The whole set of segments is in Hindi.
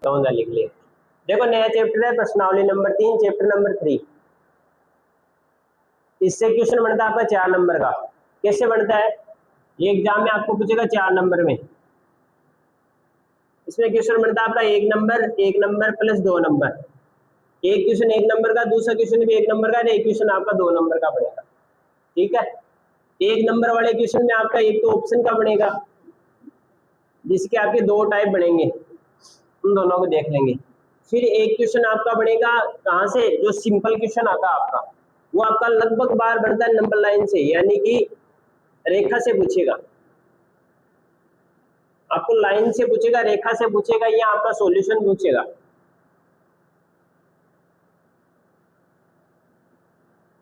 समझा लिख लिया। देखो नया चैप्टर है प्रश्नावली नंबर 3 चैप्टर नंबर 3। इससे क्वेश्चन बनता है आपका 4 नंबर का। कैसे बनता है, ये एग्जाम में आपको पूछेगा 4 नंबर में। इसमें क्वेश्चन बनता है आपका 1 नंबर प्लस 2 नंबर। एक क्वेश्चन 1 नंबर का, दूसरा क्वेश्चन भी 1 नंबर का, एक क्वेश्चन आपका 2 नंबर का बनेगा। ठीक है, 1 नंबर वाले क्वेश्चन में आपका एक तो ऑप्शन का बनेगा, जिसके आपके 2 टाइप बनेंगे, उन दोनों को देख लेंगे। फिर एक क्वेश्चन आपका बनेगा कहाँ से, जो सिंपल क्वेश्चन आता है आपका, वो आपका लगभग बार बनता है नंबर लाइन से, यानी कि रेखा से पूछेगा, आपको लाइन से पूछेगा, रेखा से पूछेगा, या आपका सॉल्यूशन पूछेगा।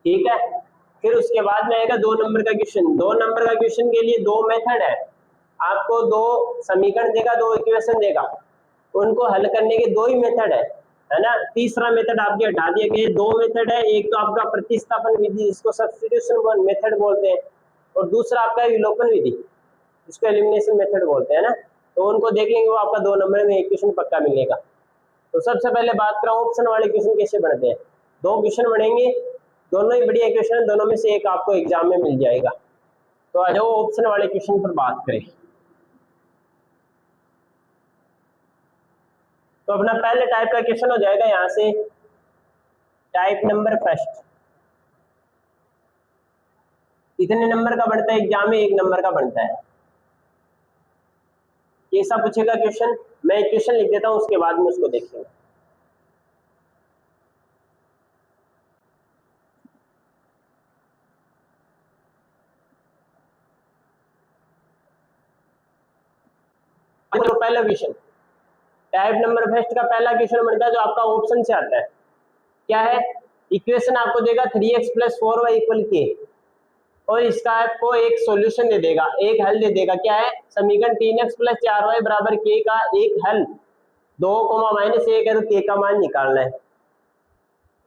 ठीक है, फिर उसके बाद में आएगा 2 नंबर का क्वेश्चन। 2 नंबर का क्वेश्चन के लिए 2 मेथड है, आपको 2 समीकरण देगा, 2 इक्वेशन देगा, उनको हल करने के 2 ही मेथड है ना। तीसरा मेथड आपके हटा दिए गए। 2 मेथड है, एक तो आपका प्रतिस्थापन विधि जिसको सब्स्टिट्यूशन मेथड बोलते हैं, और दूसरा आपका विलोपन विधि जिसको एलिमिनेशन मेथड बोलते हैं ना। तो उनको देख लेंगे, वो आपका 2 नंबर में एक क्वेश्चन पक्का मिलेगा। तो सबसे पहले बात करूं ऑप्शन वाले क्वेश्चन कैसे बनते हैं। 2 क्वेश्चन बनेंगे, दोनों ही बढ़िया क्वेश्चन, दोनों में से एक आपको एग्जाम में मिल जाएगा। तो आ जाओ ऑप्शन वाले क्वेश्चन पर बात करें। तो अपना पहले टाइप का क्वेश्चन हो जाएगा यहां से, टाइप नंबर फर्स्ट। कितने नंबर का बनता है एग्जाम में, 1 नंबर का बनता है। कैसा पूछेगा क्वेश्चन, मैं एक क्वेश्चन लिख देता हूं, उसके बाद में उसको देखेंगे। तो पहला क्वेश्चन टाइप नंबर फर्स्ट का पहला क्वेश्चन बनता है जो आपका ऑप्शन से आता है। क्या है, इक्वेशन आपको देगा 3x + 4y = k, और इसका आपको एक सॉल्यूशन दे देगा, एक हल दे देगा। क्या है, समीकरण 3x + 4y = k का एक हल। 2, -1 है तो k का मान निकालना है।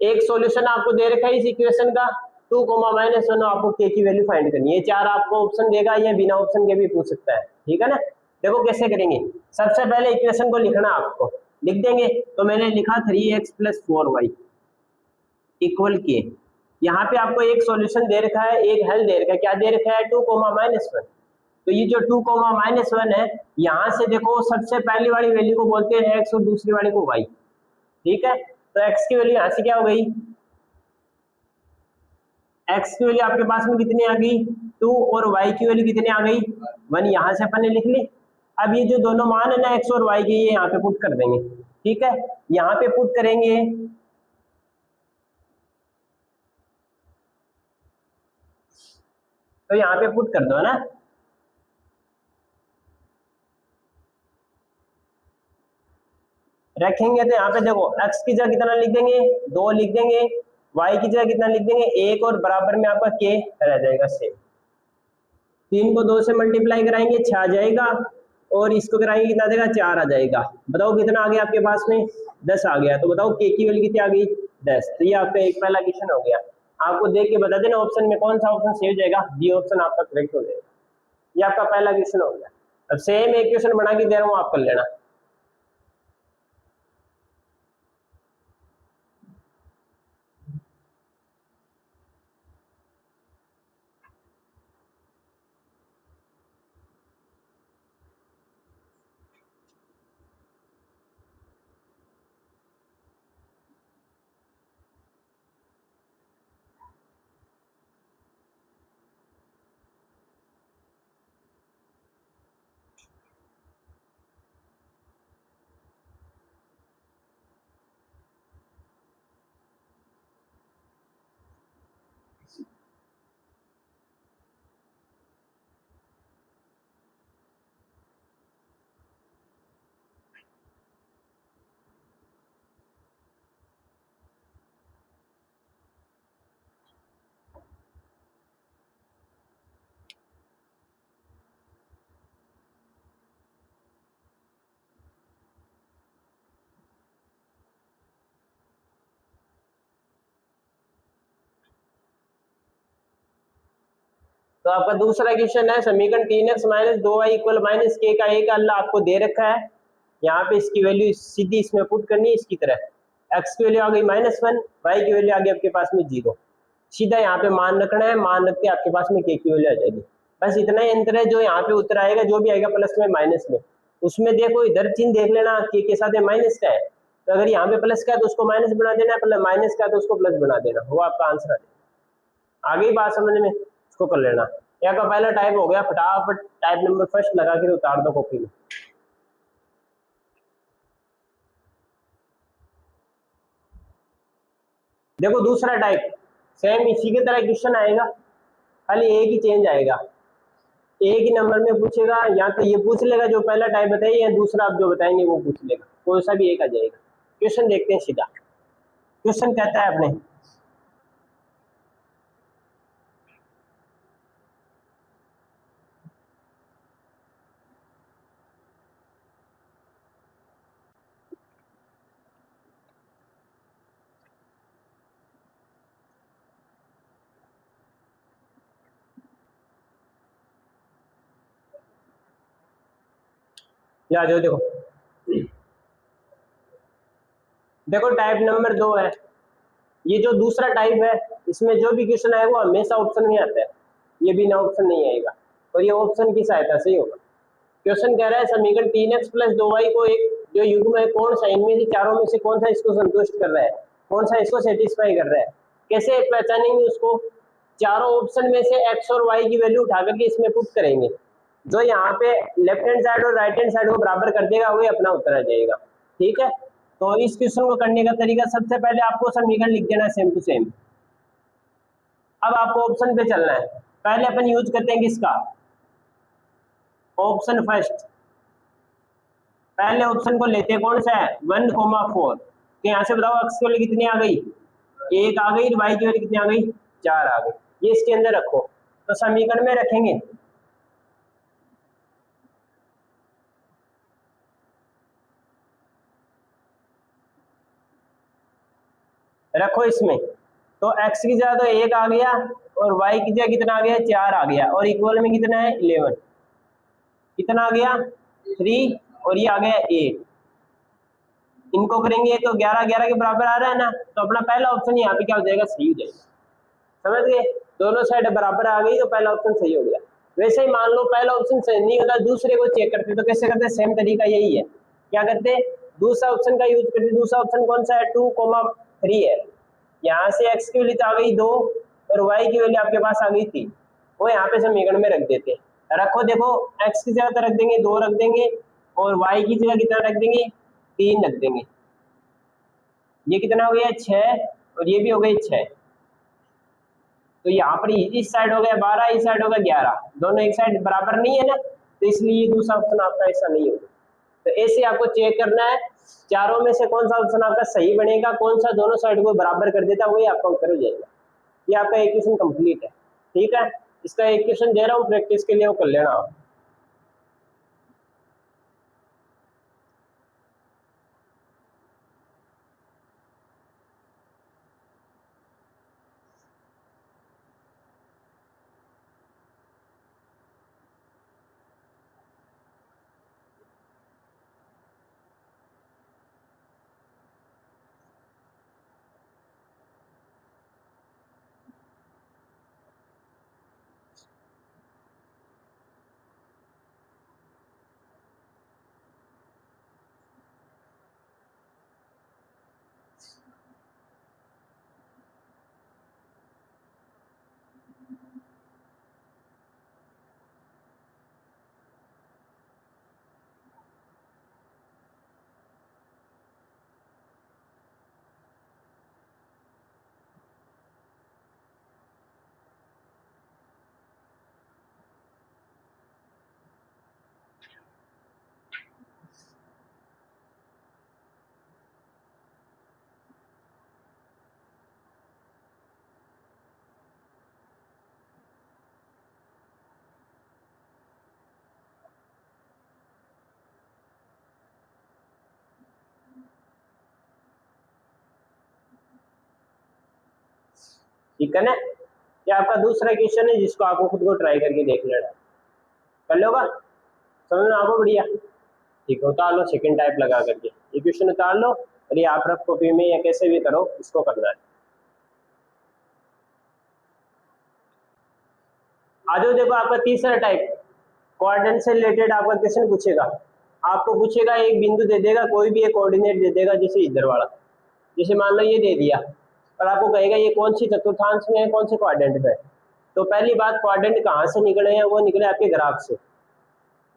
एक सॉल्यूशन आपको दे रखा है इस इक्वेशन का 2, -1, आपको k की वैल्यू फाइंड करनी है। 4 आपको ऑप्शन देगा, या बिना ऑप्शन के भी पूछ सकता है। ठीक है ना। देखो कैसे करेंगे, सबसे पहले इक्वेशन को लिखना आपको, लिख देंगे। तो मैंने लिखा 3x + 4y = k। यहाँ पे आपको एक सॉल्यूशन दे रखा है, एक हल दे रखा है। क्या दे रखा है, 2, -1। तो ये जो 2, -1 है, यहाँ से देखो सबसे पहली वाली वैल्यू को बोलते हैं x और दूसरी वाली को y। ठीक है, तो x की वैल्यू यहाँ से क्या हो गई, x की वैल्यू आपके पास में कितनी आ गई 2, और y की वैल्यू कितनी आ गई 1। यहाँ से अपन ने लिख ली। अब ये जो दोनों मान है ना x और y के, ये यहाँ पे पुट कर देंगे। ठीक है, यहाँ पे पुट करेंगे, तो यहाँ पे पुट कर दो ना। रखेंगे तो यहाँ पे देखो x की जगह कितना लिख देंगे, 2 लिख देंगे, y की जगह कितना लिख देंगे 1, और बराबर में आपका k रह जाएगा सेम। 3 को 2 से मल्टीप्लाई कराएंगे 6 आ जाएगा, और इसको कराएंगे कितना देगा 4 आ जाएगा। बताओ कितना आ गया आपके पास में, 10 आ गया। तो बताओ k की वैल्यू कितनी आ गई 10। तो ये आपका एक पहला क्वेश्चन हो गया। आपको देख के बता देना ऑप्शन में कौन सा ऑप्शन सही हो जाएगा, बी ऑप्शन आपका करेक्ट हो जाएगा। ये आपका पहला क्वेश्चन हो गया। अब सेम एक क्वेश्चन बना के दे रहा हूँ, आप कर लेना। तो आपका दूसरा क्वेश्चन है, समीकरण 3x - 2y = -k का एक हल आपको दे रखा है। यहाँ पे इसकी वैल्यू सीधी इसमें पुट करनी है इसकी तरह, x की वैल्यू आ गई -1, y की वैल्यू आ गई आपके पास में 0, सीधा यहाँ पे मान रखना है, मान रख के आपके पास में k की वैल्यू आ जाएगी। बस इतना ही अंतर है, जो यहाँ पे उत्तर आएगा जो भी आएगा प्लस में माइनस में, उसमें देखो इधर चिन्ह देख लेना k के साथ माइनस का है, तो अगर यहाँ पे प्लस का है तो उसको माइनस बना देना, माइनस का है तो उसको प्लस बना देना, वो आपका आंसर आ जाएगा। आगे बात समझ में, इसको कर लेना। यहाँ का पहला टाइप हो गया, फटाफट टाइप नंबर फर्स्ट लगा के उतार दो कॉपी में। देखो दूसरा टाइप सेम इसी के तरह क्वेश्चन आएगा, खाली एक ही चेंज आएगा, एक ही नंबर में पूछेगा, या तो ये पूछ लेगा जो पहला टाइप बताइए, या दूसरा आप जो बताएंगे वो पूछ लेगा, कोई सा भी एक आ जाएगा। क्वेश्चन देखते हैं सीधा। क्वेश्चन कहता है आपने या जो देखो, देखो टाइप नंबर 2 है, ये जो दूसरा टाइप है इसमें जो भी क्वेश्चन आएगा वो हमेशा ऑप्शन में आता है, ये बिना ऑप्शन नहीं आएगा, और ये ऑप्शन की सहायता से ही होगा। क्वेश्चन कह रहा है समीकरण 3x + 2y को एक जो युग्म है कौन सा इनमें से चारों में से कौन सा इसको संतुष्ट कर रहा है, कौन सा इसको सेटिस्फाई कर रहा है। कैसे पहचानेंगे उसको, चारों ऑप्शन में से x और y की वैल्यू उठा करके इसमें पुट करेंगे, जो यहाँ पे लेफ्ट हैंड साइड और राइट हैंड साइड को बराबर कर देगा वही अपना उत्तर आ जाएगा। ठीक है, तो इस क्वेश्चन को करने का तरीका, सबसे पहले आपको समीकरण लिख देना सेम टू सेम। अब आपको ऑप्शन पे चलना है, पहले अपन यूज करते हैं किसका, ऑप्शन फर्स्ट। पहले ऑप्शन को लेते हैं, कौन सा है 1,4, तो यहाँ से बताओ x की वैल्यू कितनी आ गई, 1 आ गई, y की वैल्यू कितनी आ गई, 4 आ गई, ये इसके अंदर रखो, तो समीकरण में रखेंगे, रखो इसमें, तो x की जगह तो 1 आ गया, और y की जगह कितना आ गया, 4 आ गया, और इक्वल में कितना है 11, कितना आ गया 3, और ये आ गया 8, इनको करेंगे तो 11 11 के बराबर आ रहा है ना, तो अपना पहला ऑप्शन यहाँ पे क्या हो जाएगा, सही हो जाएगा। समझ गए, दोनों साइड बराबर आ गई तो पहला ऑप्शन सही हो गया। वैसे ही मान लो पहला ऑप्शन सही नहीं होता, दूसरे को चेक करते, तो कैसे करते, सेम तरीका यही है, क्या करते, दूसरा ऑप्शन का यूज करते। दूसरा ऑप्शन कौन सा है, 2,3 है, यहाँ से x की वैल्यू आ गई 2 और y की वैल्यू आपके पास आ गई 3, वो यहाँ पे समीकरण में रख देते, रखो, देखो x की जगह तो रख देंगे 2 रख देंगे, और y की जगह कितना रख देंगे 3 रख देंगे, ये कितना हो गया 6, और ये भी हो गई 6, तो यहाँ पर इस साइड हो गया 12, इस साइड हो गया 11, दोनों एक साइड बराबर नहीं है ना, तो इसलिए दूसरा ऑप्शन आपका ऐसा नहीं होगा। तो ऐसे आपको चेक करना है, चारों में से कौन सा ऑप्शन आपका सही बनेगा, कौन सा दोनों साइड को बराबर कर देता है, वही आपका उत्तर हो जाएगा। ये आपका इक्वेशन कंप्लीट है। ठीक है, इसका इक्वेशन दे रहा हूँ प्रैक्टिस के लिए, वो कर लेना आप। ठीक है ना, ये आपका दूसरा क्वेश्चन है जिसको आपको खुद को ट्राई करके देख लेना, कर लोगा, समझ में आपको, बढ़िया। ठीक है, उतार लो सेकंड टाइप लगा करके, इक्वेशन उतार लो और ये आप रफ कॉपी में या कैसे भी करो, इसको करना है। आ जाओ, देखो आपका तीसरा टाइप, कोऑर्डिनेट से रिलेटेड आपका क्वेश्चन पूछेगा। आपको पूछेगा, एक बिंदु दे देगा, कोई भी एक कोऑर्डिनेट दे देगा, जैसे इधर वाला, जैसे मान लो ये दे दिया, और आपको कहेगा ये कौन सी चतुर्थांश में है, कौन से क्वाड्रेंट में है। तो पहली बात, क्वाड्रेंट कहाँ से निकले हैं, वो निकले आपके ग्राफ से।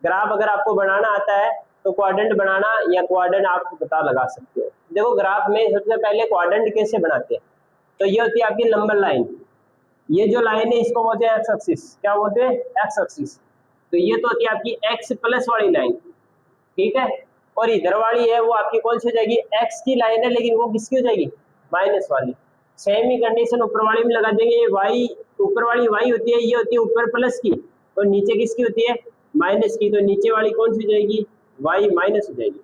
ग्राफ अगर आपको बनाना आता है तो क्वाड्रेंट बनाना या क्वाड्रेंट आप पता लगा सकते हो। देखो ग्राफ में सबसे पहले क्वाड्रेंट कैसे बनाते हैं, तो ये होती है आपकी लंबा लाइन, ये जो लाइन है इसको बोलते हैं एक्स एक्सिस। क्या बोलते हैं? X axis. तो ये तो होती है आपकी एक्स प्लस वाली लाइन, ठीक है। और इधर वाली है वो आपकी कौन सी हो जाएगी, एक्स की लाइन है, लेकिन वो किसकी हो जाएगी, माइनस वाली। सेम ही कंडीशन ऊपर वाली में लगा देंगे, ये वाई, ऊपर वाली वाई होती है, ये होती है ऊपर प्लस की, और नीचे किसकी होती है, माइनस की। तो नीचे वाली कौन सी हो जाएगी, वाई माइनस हो जाएगी।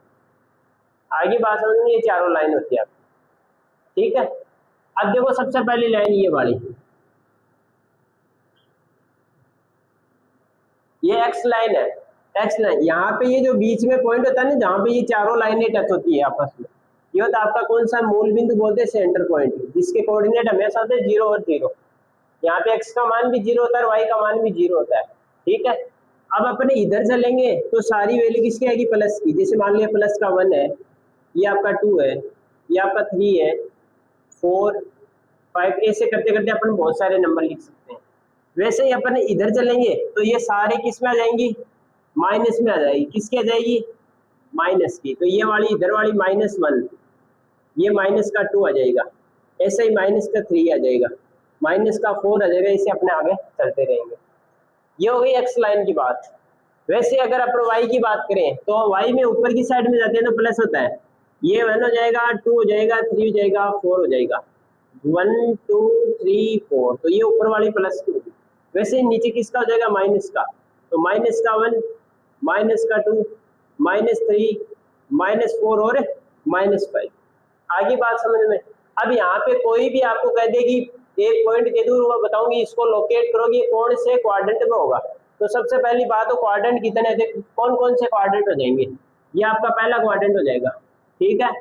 आगे बात समझ में, ये चारों लाइन होती है आपकी, ठीक है। अब देखो सबसे पहली लाइन ये वाली, ये एक्स लाइन है, एक्स लाइन। यहाँ पे ये जो बीच में पॉइंट होता है ना, जहाँ पे ये चारों लाइनें टच होती है आपस में, ये होता है आपका कौन सा मूल बिंदु बोलते हैं, सेंटर पॉइंट, जिसके कोऑर्डिनेट हमेशा होते हैं 0 और 0। यहाँ पे एक्स का मान भी 0 होता है और वाई का मान भी 0 होता है, ठीक है। अब अपने इधर चलेंगे तो सारी वैल्यू किसकी आएगी, प्लस की। जैसे मान लिया प्लस का 1 है, ये आपका 2 है, ये आपका 3 है, 4, 5, ऐसे करते करते अपन बहुत सारे नंबर लिख सकते हैं। वैसे ही अपन इधर चलेंगे तो ये सारे किस में आ जाएंगी, माइनस में आ जाएगी। किसकी आ जाएगी, माइनस की। तो ये वाली इधर वाली -1, ये माइनस का 2 आ जाएगा, ऐसे ही माइनस का 3 आ जाएगा, माइनस का 4 आ जाएगा, इसे अपने आगे चलते रहेंगे। ये हो गई एक्स लाइन की बात। वैसे अगर अपन वाई की बात करें तो वाई में ऊपर की साइड में जाते हैं तो प्लस होता है, ये 1 हो जाएगा, 2 हो जाएगा, 3 हो जाएगा, 4 हो जाएगा, 1 2 3 4। तो ये ऊपर वाली प्लस की होगी। वैसे नीचे किसका हो जाएगा, माइनस का। तो माइनस का 1, माइनस का 2, -3, -4 और -5। आगे बात समझ में। अब यहाँ पे कोई भी आपको कह देगी, एक पॉइंट दे दूँ, मैं बताऊंगी इसको लोकेट करोगे कौन से क्वाड्रेंट में होगा। तो सबसे पहली बात हो, क्वाड्रेंट कितने थे, कौन कौन से क्वाड्रेंट हो जाएंगे। ये आपका पहला क्वाड्रेंट हो जाएगा, ठीक है,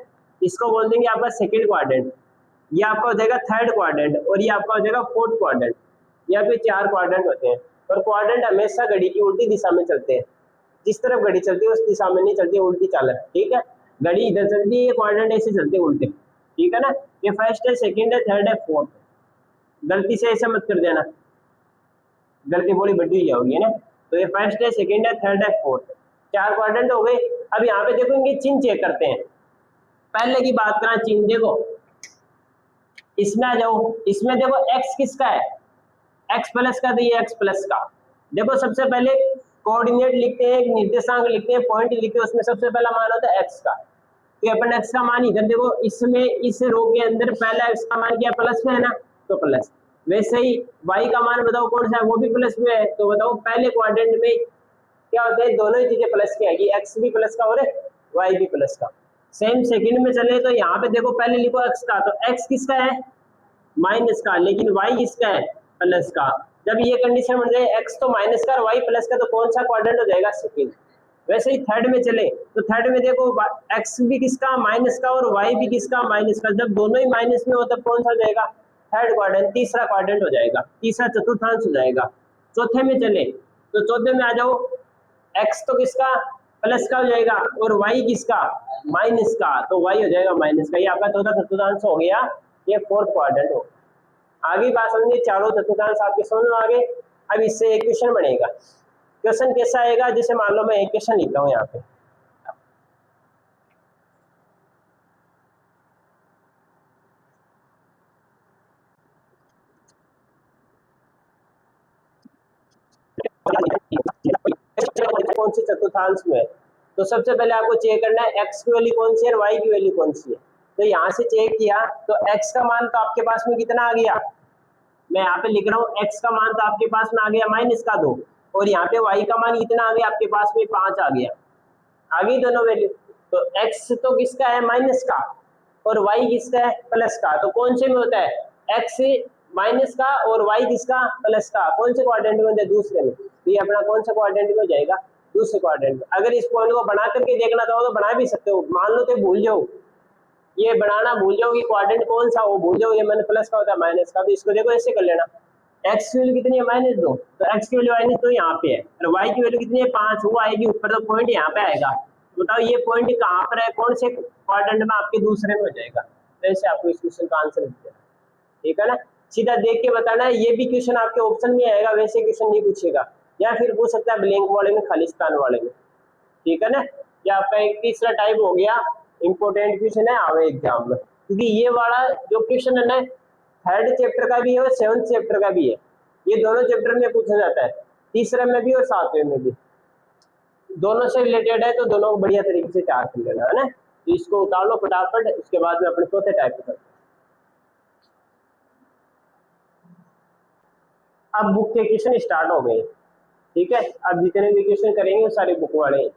इसको बोल देंगे आपका सेकेंड क्वाड्रेंट। ये आपका हो जाएगा थर्ड क्वाड्रेंट, और ये आपका हो जाएगा फोर्थ क्वाड्रेंट। यहाँ पे 4 क्वाड्रेंट होते हैं, और क्वाड्रेंट हमेशा घड़ी की उल्टी दिशा में चलते हैं। जिस तरफ घड़ी चलती है उस दिशा में नहीं चलती, उल्टी चाल, ठीक है। घड़ी इधर चलती है, क्वाड्रेंट ऐसे चलते हैं उल्टे, ठीक है ना। ये फर्स्ट है, सेकंड है, थर्ड है, फोर्थ। गलती से ऐसा मत कर देना, गलती बोली बड़ी हुई जाओगी ना। तो ये फर्स्ट है, सेकंड है, थर्ड है, फोर्थ, 4 क्वाड्रेंट हो गए। अब यहाँ पे देखो इनके चिन्ह चेक करते हैं। पहले की बात करें, चिन्ह देखो, इसमें आ जाओ, इसमें देखो एक्स किसका है, एक्स प्लस का, तो ये एक्स प्लस का। देखो सबसे पहले कोऑर्डिनेट लिखते हैं, निर्देशांक लिखते हैं, पॉइंट लिखते हैं, उसमें सबसे पहला मान होता है एक्स का। तो अपन एक्स का मान इधर देखो, इसमें इस रो के अंदर पहला एक्स का मान क्या प्लस में है ना, तो प्लस। वैसे ही वाई का मान बताओ कौन सा है, वो भी प्लस में है। तो बताओ पहले क्वाड्रेंट में क्या होता है, दोनों ही चीजें प्लस की आएगी, एक्स भी प्लस का और वाई भी प्लस का। सेम सेकंड में चले तो यहाँ पे देखो, पहले लिखो एक्स का, तो एक्स किसका है, माइनस का, लेकिन वाई किसका है, प्लस का। जब ये कंडीशन बन जाए एक्स तो माइनस का और वाई प्लस का, तो कौन सा क्वाड्रेंट हो जाएगा, सेकंड। वैसे ही थर्ड में चले तो थर्ड में देखो, एक्स भी किसका, माइनस का, और वाई भी किसका, माइनस का। जब दोनों ही माइनस में हो तब कौन सा हो जाएगा, थर्ड क्वाड्रेंट, तीसरा क्वाड्रेंट हो जाएगा, तीसरा चतुर्थांश हो जाएगा। चौथे में चले तो चौथे में आ जाओ, एक्स तो किसका, प्लस का हो जाएगा, और वाई किसका, माइनस का, तो वाई हो जाएगा माइनस का। ये आपका चौथा चतुर्थांश हो गया, ये फोर्थ क्वाड्रेंट हो। आगे बात समझिए, चारों चतुर्थांश आपके समझ में आ गए। अब इससे एक क्वेश्चन बनेगा। क्वेश्चन कैसा आएगा, जैसे मान लो मैं एक क्वेश्चन लिखता हूँ यहाँ पे, कौन सी चतुर्थांश में। तो सबसे पहले आपको चेक करना है एक्स की वैल्यू कौन सी है और वाई की वैल्यू कौन सी है। तो यहाँ से चेक किया तो एक्स का मान तो आपके पास में कितना आ गया, मैं यहाँ पे लिख रहा हूँ, एक्स का मान तो आपके पास में आ गया -2, और यहाँ पे वाई का मान कितना आ गया आपके पास में 5 आ गया। आ गई दोनों वैल्यू। तो एक्स तो किसका है, माइनस का, और वाई किसका है, प्लस का। तो कौन से में होता है, एक्स माइनस का और वाई किसका, प्लस का। कौन से क्वाड्रेंट में होता है, दूसरे में। तो ये अपना कौन सा क्वाड्रेंट में हो जाएगा, दूसरे क्वाड्रेंट में। अगर इस पॉइंट को बना करके देखना चाहो तो बना भी सकते हो, मान लो तो भूल जाओ, ये बनाना भूल जाओ कि क्वाड्रेंट कौन सा वो भूल जाओ, ये मैंने प्लस का होता है माइनस का, तो इसको देखो ऐसे कर लेना, एक्स की वैल्यू कितनी है -2, तो एक्स की वैल्यू -2 यहाँ पे है, और वाई की वैल्यू कितनी है 5, वो आएगी ऊपर, तो पॉइंट यहाँ पे आएगा। बताओ ये पॉइंट कहाँ पर है, कौन से क्वाड्रेंट में, आपके दूसरे में हो जाएगा। तो ऐसे आपको इस क्वेश्चन का आंसर लिख देना, ठीक है ना, सीधा देख के बताना है। ये भी क्वेश्चन आपके ऑप्शन में आएगा, वैसे क्वेश्चन नहीं पूछेगा, या फिर पूछ सकता है ब्लैंक वाले में, खालिस्तान वाले में, ठीक है ना। ये आपका एक तीसरा टाइप हो गया, इंपॉर्टेंट क्वेश्चन है आवे एग्जाम में, क्योंकि ये वाला जो क्वेश्चन है ना 3rd चैप्टर का भी है और 7th चैप्टर का भी है, ये दोनों चैप्टर में पूछा जाता है, तीसरे में भी और 7वें में भी, दोनों से रिलेटेड है, तो दोनों को बढ़िया तरीके से तैयार कर लेना है ना। तो इसको उतार लो फटाफट, उसके बाद में अपने चौथे टाइप पे। अब बुक के क्वेश्चन स्टार्ट हो गए, ठीक है, अब जितने भी क्वेश्चन करेंगे वो सारे बुक वाले हैं।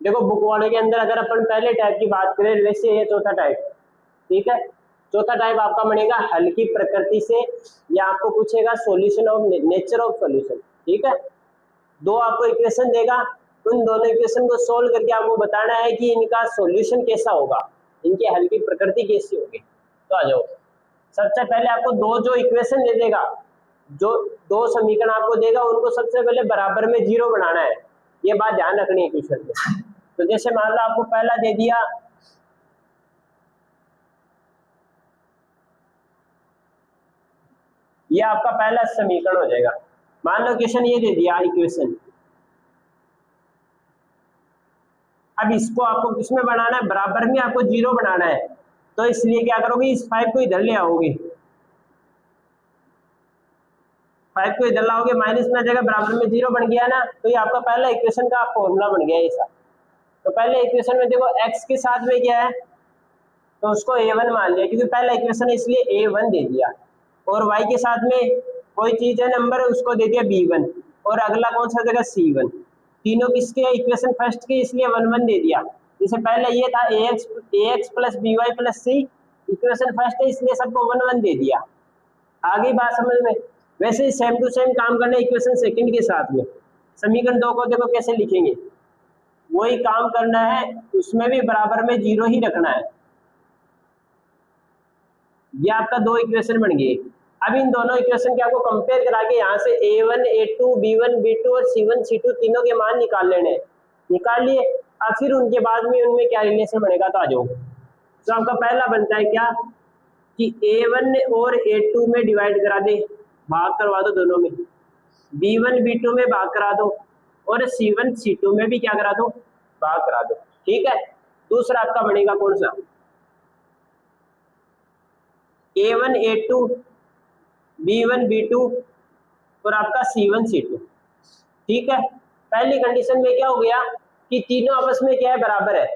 देखो बुक वाले के अंदर अगर अपन पहले टाइप की बात करें, वैसे ये चौथा टाइप, ठीक है, चौथा टाइप आपका बनेगा हल्की प्रकृति से, या आपको पूछेगा solution of nature of solution, ठीक है, दो आपको इक्वेशन देगा, उन दोनों इक्वेशन को सोल्व करके आपको बताना है कि इनका सॉल्यूशन कैसा होगा, इनकी हल्की प्रकृति कैसी होगी। तो आ जाओ, सबसे पहले आपको दो जो इक्वेशन दे देगा, जो दो समीकरण आपको देगा, उनको सबसे पहले बराबर में 0 बनाना है, ये बात ध्यान रखनी है क्वेश्चन में। तो जैसे मान लो आपको पहला दे दिया, ये आपका पहला समीकरण हो जाएगा, मान लो क्वेश्चन ये दे दिया इक्वेशन, अब इसको आपको किसमें बनाना है, बराबर में आपको 0 बनाना है, तो इसलिए क्या करोगे, इस 5 को इधर ले आओगे, 5 को इधर लाओगे, माइनस में आ जाएगा, बराबर में 0 बन गया ना, तो ये आपका पहला इक्वेशन का फॉर्मूला बन गया ऐसा। तो पहले इक्वेशन में देखो x के साथ में क्या है, तो उसको a1 मान लिया, क्योंकि पहला इक्वेशन है इसलिए a1 दे दिया, और y के साथ में कोई चीज है नंबर, उसको दे दिया b1, और अगला कौन सा देगा c1, तीनों किसके इक्वेशन फर्स्ट के, इसलिए 1 1 दे दिया। जैसे पहले ये था ax plus by plus c, equation first है इसलिए सबको 1 1 दे दिया, आगे बात समझ में। वैसे ही सेम टू सेम काम करना इक्वेशन सेकंड के साथ में, समीकरण 2 को देखो कैसे लिखेंगे, वही काम करना है, उसमें भी बराबर में 0 ही रखना है। ये आपका दो इक्वेशन बन गए। अब इन दोनों इक्वेशन के आपको कंपेयर करा के यहाँ से a1 a2 b1 b2 और c1 c2 तीनों के मान निकाल लेने, निकाल लिए, अब फिर उनके बाद में उनमें क्या रिलेशन बनेगा, तो आ जाओ। तो आपका पहला बनता है क्या कि a1 और a2 में डिवाइड करा दे, भाग करवा दो दोनों में, b1 b2 में भाग करा दो, और c1 c2 में भी क्या करा दो, भाग करा दो, ठीक है। दूसरा आपका बनेगा कौन सा, a1 a2 b1 b2 और आपका c1 c2, ठीक है। पहली कंडीशन में क्या हो गया कि तीनों आपस में क्या है, बराबर है।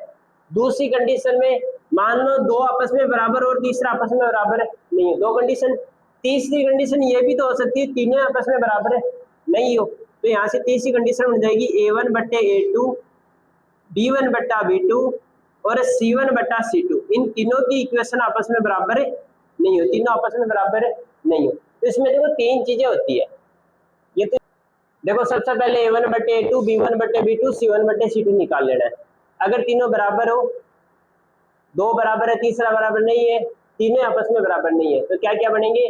दूसरी कंडीशन में मान लो दो आपस में बराबर और तीसरा आपस में बराबर है, नहीं है, दो कंडीशन। तीसरी कंडीशन ये भी तो हो सकती है तीनों आपस में बराबर है, नहीं हो, तो यहाँ से तीसरी कंडीशन बन जाएगी a1 बट्टे a2 b1 बट्टा b2 और c1 बट्टा c2, इन तीनों की इक्वेशन आपस में बराबर है, नहीं हो, तीनों आपस में बराबर है, नहीं हो। तो इसमें देखो तीन चीजें होती है, ये तो देखो सबसे पहले a1 बट्टे a2 b1 बट्टे b2 c1 बट्टे c2 निकाल लेना है। अगर तीनों बराबर हो, दो बराबर है तीसरा बराबर नहीं है, तीनों आपस में बराबर नहीं है, तो क्या क्या बनेंगे,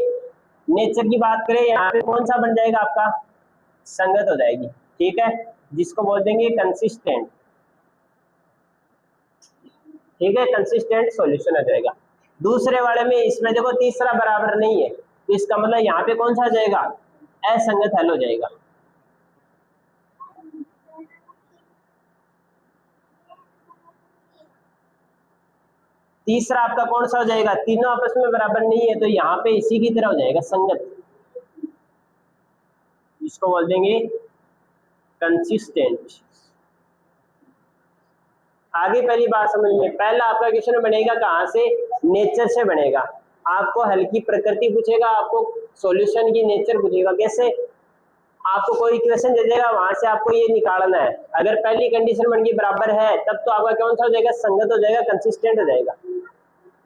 नेचर की बात करें यहाँ पे कौन सा बन जाएगा आपका, संगत हो जाएगी, ठीक है, जिसको बोल देंगे कंसिस्टेंट, ठीक है, कंसिस्टेंट सॉल्यूशन हो जाएगा। दूसरे वाले में इसमें देखो तीसरा बराबर नहीं है, तो इसका मतलब यहाँ पे कौन सा आ जाएगा, असंगत हल हो जाएगा। तीसरा आपका कौन सा हो जाएगा, तीनों आपस में बराबर नहीं है, तो यहाँ पे इसी की तरह हो जाएगा संगत, इसको बोल देंगे कंसिस्टेंट। आगे पहली बात समझ में, पहला आपका क्वेश्चन बनेगा कहाँ से, नेचर से बनेगा, आपको हल्की प्रकृति पूछेगा, आपको सॉल्यूशन की नेचर पूछेगा, कैसे, आपको कोई इक्वेशन दे देगा, वहां से आपको ये निकालना है। अगर पहली कंडीशन बन गई बराबर है, तब तो आपका कौन सा हो जाएगा, संगत हो जाएगा, कंसिस्टेंट हो जाएगा।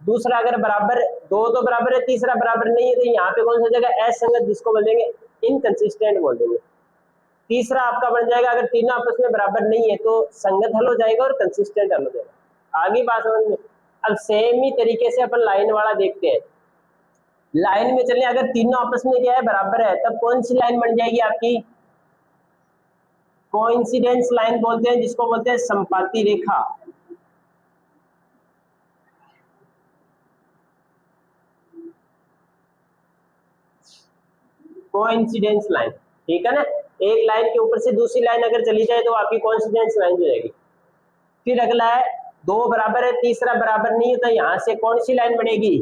दूसरा अगर बराबर, दो तो बराबर है तीसरा बराबर नहीं है, तो यहाँ पे कौन सा हो जाएगा, असंगत, जिसको बोल देंगे इनकंसिस्टेंट बोल देंगे। तीसरा आपका बन जाएगा, अगर तीनों आपस में बराबर नहीं है तो संगत हल हो जाएगा और कंसिस्टेंट हल हो जाएगा। आगे बात समझ में। अब सेम ही तरीके से अपन लाइन वाला देखते हैं। लाइन में चले, अगर तीनों आपस में क्या है, बराबर है, तब कौन सी लाइन बन जाएगी आपकी? कोइंसिडेंस लाइन बोलते हैं, जिसको बोलते हैं संपाती रेखा। कोइंसिडेंस लाइन, ठीक है ना। एक लाइन के ऊपर से दूसरी लाइन अगर चली जाए तो आपकी कोइंसिडेंस लाइन हो जाएगी। फिर अगला है, दो बराबर है, तीसरा बराबर नहीं है, तो यहां से कौन सी लाइन बनेगी?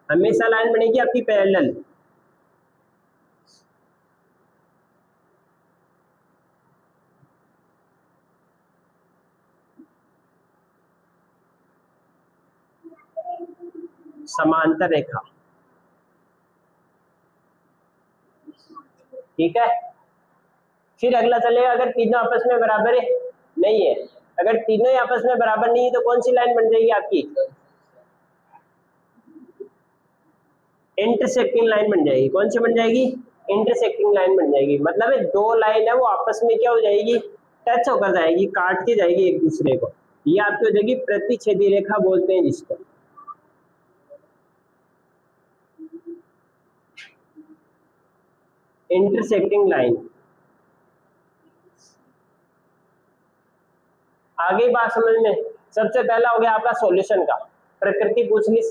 हमेशा लाइन बनेगी आपकी पैरेलल। समांतर रेखा, ठीक है। फिर अगला चलेगा, अगर तीनों आपस में बराबर है नहीं है, अगर तीनों ही आपस में बराबर नहीं है तो कौन सी लाइन बन जाएगी आपकी? इंटरसेक्टिंग लाइन बन जाएगी। कौन सी बन जाएगी? इंटरसेक्टिंग लाइन बन जाएगी। मतलब है दो लाइन है वो आपस में क्या हो जाएगी? टच होकर जाएगी, काट के जाएगी एक दूसरे को। ये आपकी हो जाएगी प्रतिच्छेदी रेखा बोलते हैं जिसको। Intersecting line. आगे बात समझ में। सबसे पहला हो गया आपका सॉल्यूशन का, प्रकृति पूछ ली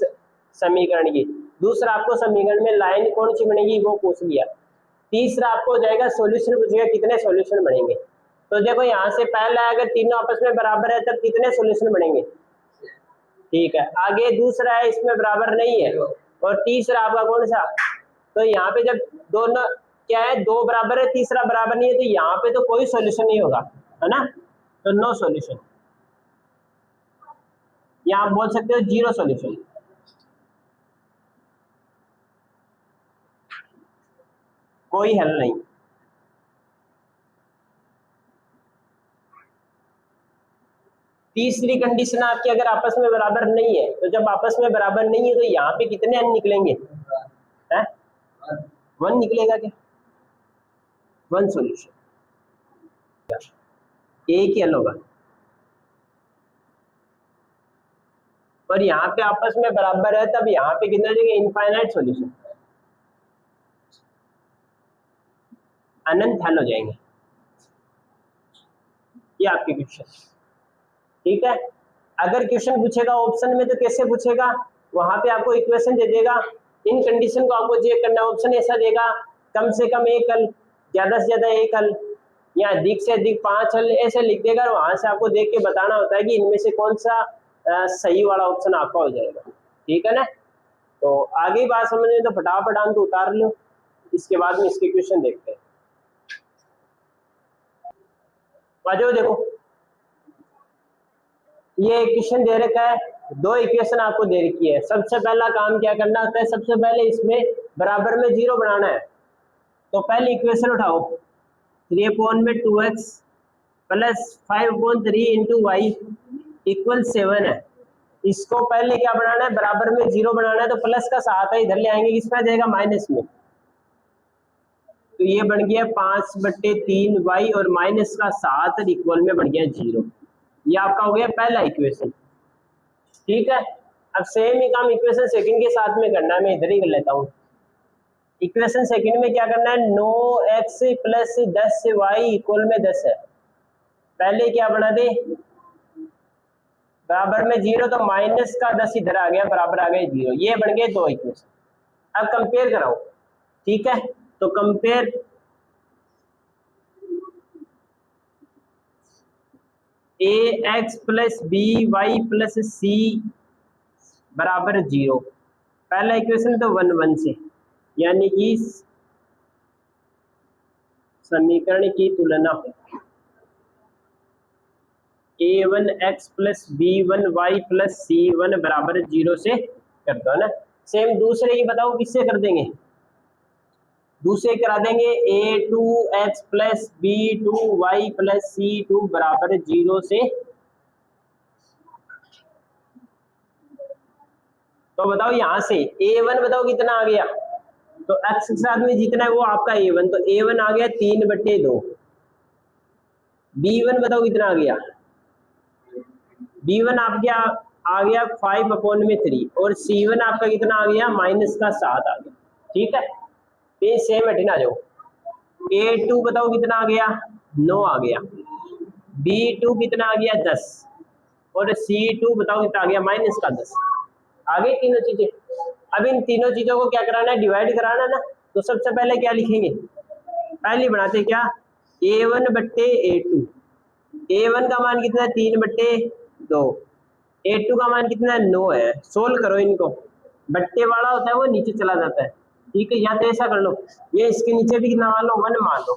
समीकरण की। दूसरा आपको समीकरण में लाइन कौन सी बनेगी वो पूछ लिया। तीसरा आपको हो जाएगा सॉल्यूशन पूछेगा, कितने सॉल्यूशन बनेंगे। तो देखो यहाँ से पहला अगर तीनों आपस में बराबर है तब कितने सॉल्यूशन बनेंगे? ठीक है। आगे दूसरा है इसमें बराबर नहीं है, और तीसरा आपका कौन सा? तो यहाँ पे जब दोनों क्या है, दो बराबर है, तीसरा बराबर नहीं है, तो यहाँ पे तो कोई सॉल्यूशन नहीं होगा, है ना। तो नो सॉल्यूशन, या आप बोल सकते हो जीरो सॉल्यूशन। कोई हल नहीं। तीसरी कंडीशन आपकी, अगर आपस में बराबर नहीं है, तो जब आपस में बराबर नहीं है तो यहाँ पे कितने अन निकलेंगे? है 1 निकलेगा क्या? 1 सॉल्यूशन, एक ही हल होगा। और यहाँ पे आपस में बराबर है तब यहाँ पे कितना देंगे? इनफाइनाइट सॉल्यूशन, अनंत हल हो जाएंगे। ये आपके क्वेश्चन, ठीक है। अगर क्वेश्चन पूछेगा ऑप्शन में तो कैसे पूछेगा? वहां पे आपको इक्वेशन दे देगा, इन कंडीशन को आपको चेक करना। ऑप्शन ऐसा देगा, कम से कम एक हल, ज्यादा से ज्यादा एक हल, या अधिक से अधिक 5 हल, ऐसे लिख देगा। वहां से आपको देख के बताना होता है कि इनमें से कौन सा सही वाला ऑप्शन आपका हो जाएगा, ठीक है ना। तो आगे बात समझने तो फटाफट हम तो उतार लो, इसके बाद में इसके क्वेश्चन देखते हैं। आ जाओ, देखो ये क्वेश्चन दे रखा है, दो इक्वेशन आपको दे रखी है। सबसे पहला काम क्या करना होता है? सबसे पहले इसमें बराबर में जीरो बनाना है। तो पहले इक्वेशन उठाओ, 3/2x plus 5/3 into Y equal 7 है। इसको पहले क्या बनाना है? बराबर में जीरो बनाना है। तो प्लस का साथ है, इधर ले आएंगे, किसमें आ जाएगा? माइनस में। तो ये बन गया 5/3 वाई और माइनस का 7 इक्वल में बन गया 0। ये आपका हो गया पहला इक्वेशन, ठीक है। अब सेम ही काम इक्वेशन सेकंड के साथ में करना है, मैं इधर ही कर लेता हूँ। इक्वेशन सेकंड में क्या करना है? 9x प्लस 10y इक्वल में 10 है। पहले क्या बना दे? बराबर में 0, तो माइनस का 10 इधर आ गया, बराबर आ गए 0। ये बन गए दो इक्वेशन। अब कंपेयर कराओ, ठीक है। तो compare ax plus B Y plus C बराबर 0। पहला इक्वेशन तो 1 1 से, यानी कि समीकरण की तुलना a1x plus b1y plus c1 बराबर 0 से कर दो ना। सेम दूसरे की बताओ किससे कर देंगे? दूसरे करा देंगे a2x plus b2y plus c2 बराबर 0 से। तो बताओ यहां से a1 बताओ कितना आ गया? तो x के साथ में जितना है वो आपका a1, तो a1 आ गया 3/2। B1 बताओ कितना आ गया, B1 आपके आ गया 5/3 और C1 आपका कितना आ गया -7 आ गया। ठीक है, ये सेम हटे ना जाओ। A2 बताओ कितना आ गया 9 आ गया, B2 कितना आ गया 10 और C2 बताओ कितना आ गया -10। आ गई तीनों चीजें। अब इन तीनों चीजों को क्या कराना है, डिवाइड कराना है ना। तो सबसे पहले क्या लिखेंगे, पहले बनाते क्या A1/A2। A1 का मान कितना है 3/2, A2 का मान कितना है 9 है। सोल्व करो इनको, बट्टे वाला होता है वो नीचे चला जाता है। ठीक है, या तो ऐसा कर लो, ये इसके नीचे भी कितना मान लो 1 मान लो।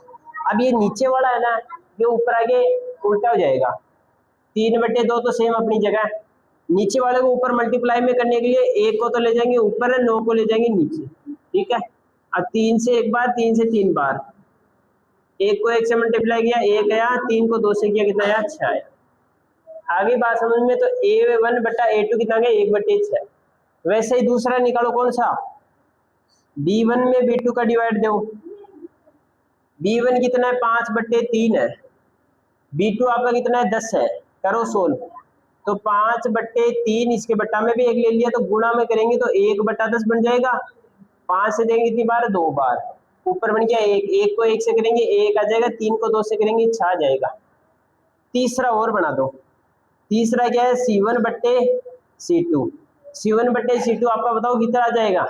अब ये नीचे वाला है ना, ये ऊपर आगे उल्टा हो जाएगा। 3/2 तो सेम अपनी जगह, नीचे वाले को ऊपर मल्टीप्लाई में करने के लिए एक को तो ले जाएंगे ऊपर है, 9 को ले जाएंगे नीचे। ठीक है, अब 3 से एक बार, 3 से 3 बार, एक को 1 से मल्टीप्लाई किया 1 आया, 3 को 2 से किया कितना आया 6 आया। आगे बात समझ में, तो A1/A2 कितना गया 1/6। वैसे ही दूसरा निकालो, कौन सा, B1 में B2 का डिवाइड दो। B1 कितना है 5/3 है, B2 आपका कितना है 10 है। करो सोल्व, तो 5/3 इसके बट्टा में भी 1 ले लिया, तो गुणा में करेंगे तो 1/10 बन जाएगा। 5 से देंगे कितनी बार, 2 बार, ऊपर बन गया 1, 1 को 1 से करेंगे 1 आ जाएगा, 3 को 2 से करेंगे 6 आ जाएगा। तीसरा और बना दो, तीसरा क्या है C1/C2। C1/C2 आपका बताओ कितना आ जाएगा,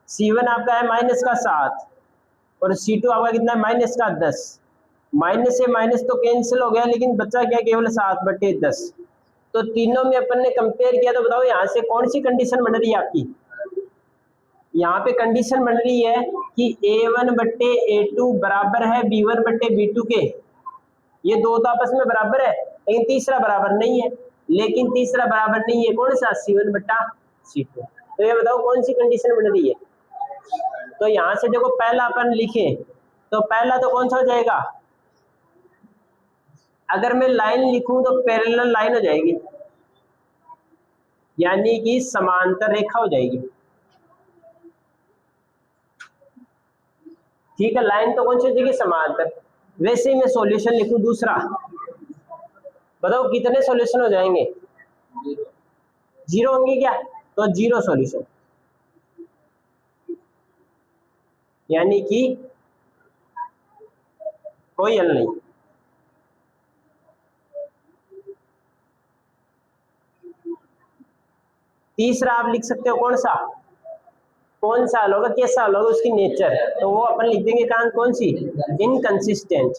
C1 आपका है -7 और C2 आपका कितना है -10। माइनस से माइनस तो कैंसिल हो गया, लेकिन बचा क्या केवल 7/10। तो तीनों में अपन ने कंपेयर किया, तो बताओ यहाँ से कौन सी कंडीशन बन रही है आपकी, यहाँ पे कंडीशन बन रही है कि A1/A2 बराबर है B1/B2 के। ये दो तो आपस में बराबर है, लेकिन तीसरा बराबर नहीं है। लेकिन तीसरा बराबर नहीं है कौन सा, C1/C2। तो ये बताओ कौन सी कंडीशन बन रही है। तो यहाँ से देखो पहला अपन लिखे, तो पहला तो कौन सा हो जाएगा, अगर मैं लाइन लिखूं तो पैरेलल लाइन हो जाएगी, यानी कि समांतर रेखा हो जाएगी। ठीक है, लाइन तो कौन सी हो जाएगी, समांतर। वैसे ही मैं सॉल्यूशन लिखूं दूसरा, बताओ कितने सॉल्यूशन हो जाएंगे, 0 होंगे क्या, तो 0 सॉल्यूशन, यानी कि कोई हल नहीं। तीसरा आप लिख सकते हो कौन सा, कौन सा हल होगा, कैसा हल होगा, उसकी नेचर, तो वो अपन लिख देंगे कहां, कौन सी, इनकंसिस्टेंट।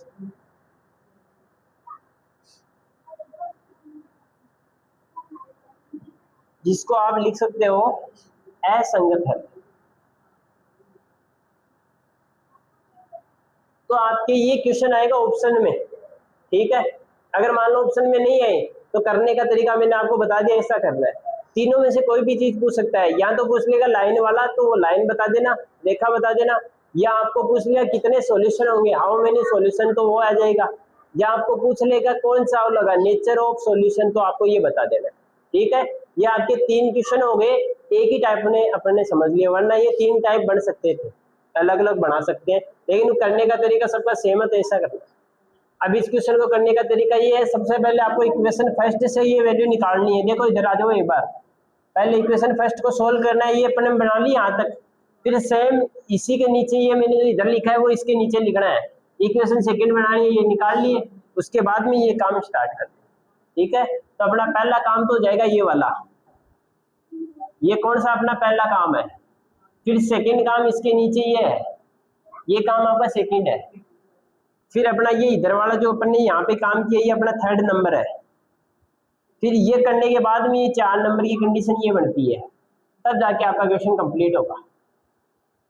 जिसको आप लिख सकते हो असंगत हल। तो आपके ये क्वेश्चन आएगा ऑप्शन में। ठीक है, अगर मान लो ऑप्शन में नहीं आए, तो करने का तरीका मैंने आपको बता दिया, ऐसा करना है। तीनों में से कोई भी चीज पूछ सकता है, या तो पूछ लेगा लाइन वाला, तो वो लाइन बता देना, रेखा बता देना, या आपको पूछ लेगा कितने सॉल्यूशन होंगे, हाउ मेनी सॉल्यूशन, तो वो आ जाएगा, या आपको पूछ लेगा कौन सा लगा नेचर ऑफ सॉल्यूशन, तो आपको ये बता देना। ठीक है, ये आपके 3 क्वेश्चन हो गए, एक ही टाइप ने अपन ने समझ लिया, वरना ये 3 टाइप बन सकते थे, अलग अलग बना सकते हैं, लेकिन करने का तरीका सबका सेम है, तो ऐसा करना। अब इस क्वेश्चन को करने का तरीका ये है, सबसे पहले आपको इक्वेशन फर्स्ट से ये वैल्यू निकालनी है। देखो इधर आ जाओ एक बार, पहले इक्वेशन फर्स्ट को सोल्व करना है, ये अपन ने बना ली यहाँ तक। फिर सेम इसी के नीचे ये मैंने जो इधर लिखा है वो इसके नीचे लिखना है। इक्वेशन सेकंड बनानी है, ये निकाल लिए, उसके बाद में ये काम स्टार्ट करते हैं। ठीक है, तो अपना पहला काम तो हो जाएगा ये वाला, ये कौन सा अपना पहला काम है। फिर सेकंड काम इसके नीचे ये है, ये काम आपका सेकंड है। फिर अपना ये इधर वाला जो अपन ने यहाँ पे काम किया, ये अपना थर्ड नंबर है। फिर ये करने के बाद में ये 4 नंबर की कंडीशन ये बनती है, तब जाके आपका क्वेश्चन कंप्लीट होगा।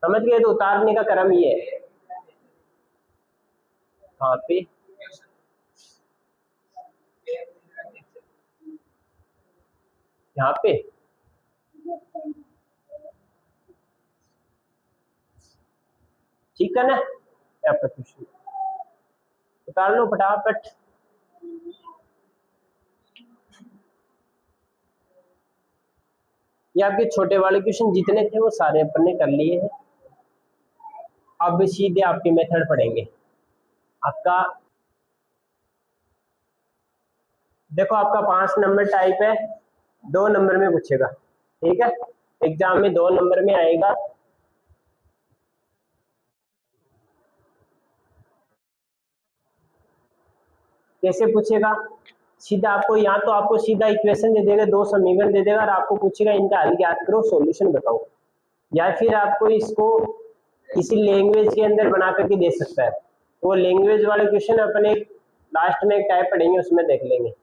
समझ गए, तो उतारने का क्रम ये है। यहाँ पे यहाँ पे ठीक है ना, आपका क्वेश्चन उतार लो फटाफट। ये आपके छोटे वाले क्वेश्चन जितने थे वो सारे अपन ने कर लिए हैं। अब सीधे आपके मेथड पढ़ेंगे। आपका देखो आपका 5 नंबर टाइप है, 2 नंबर में पूछेगा, ठीक है, एग्जाम में 2 नंबर में आएगा। कैसे पूछेगा? सीधा आपको यहाँ तो आपको सीधा इक्वेशन दे देगा, 2 समीकरण दे देगा और आपको पूछेगा इनका हल ज्ञात करो, सॉल्यूशन बताओ। या फिर आपको इसको किसी लैंग्वेज के अंदर बना करके दे सकता है। वो लैंग्वेज वाले क्वेश्चन अपने लास्ट में एक टाइप पढ़ेंगे, उसमें देख लेंगे।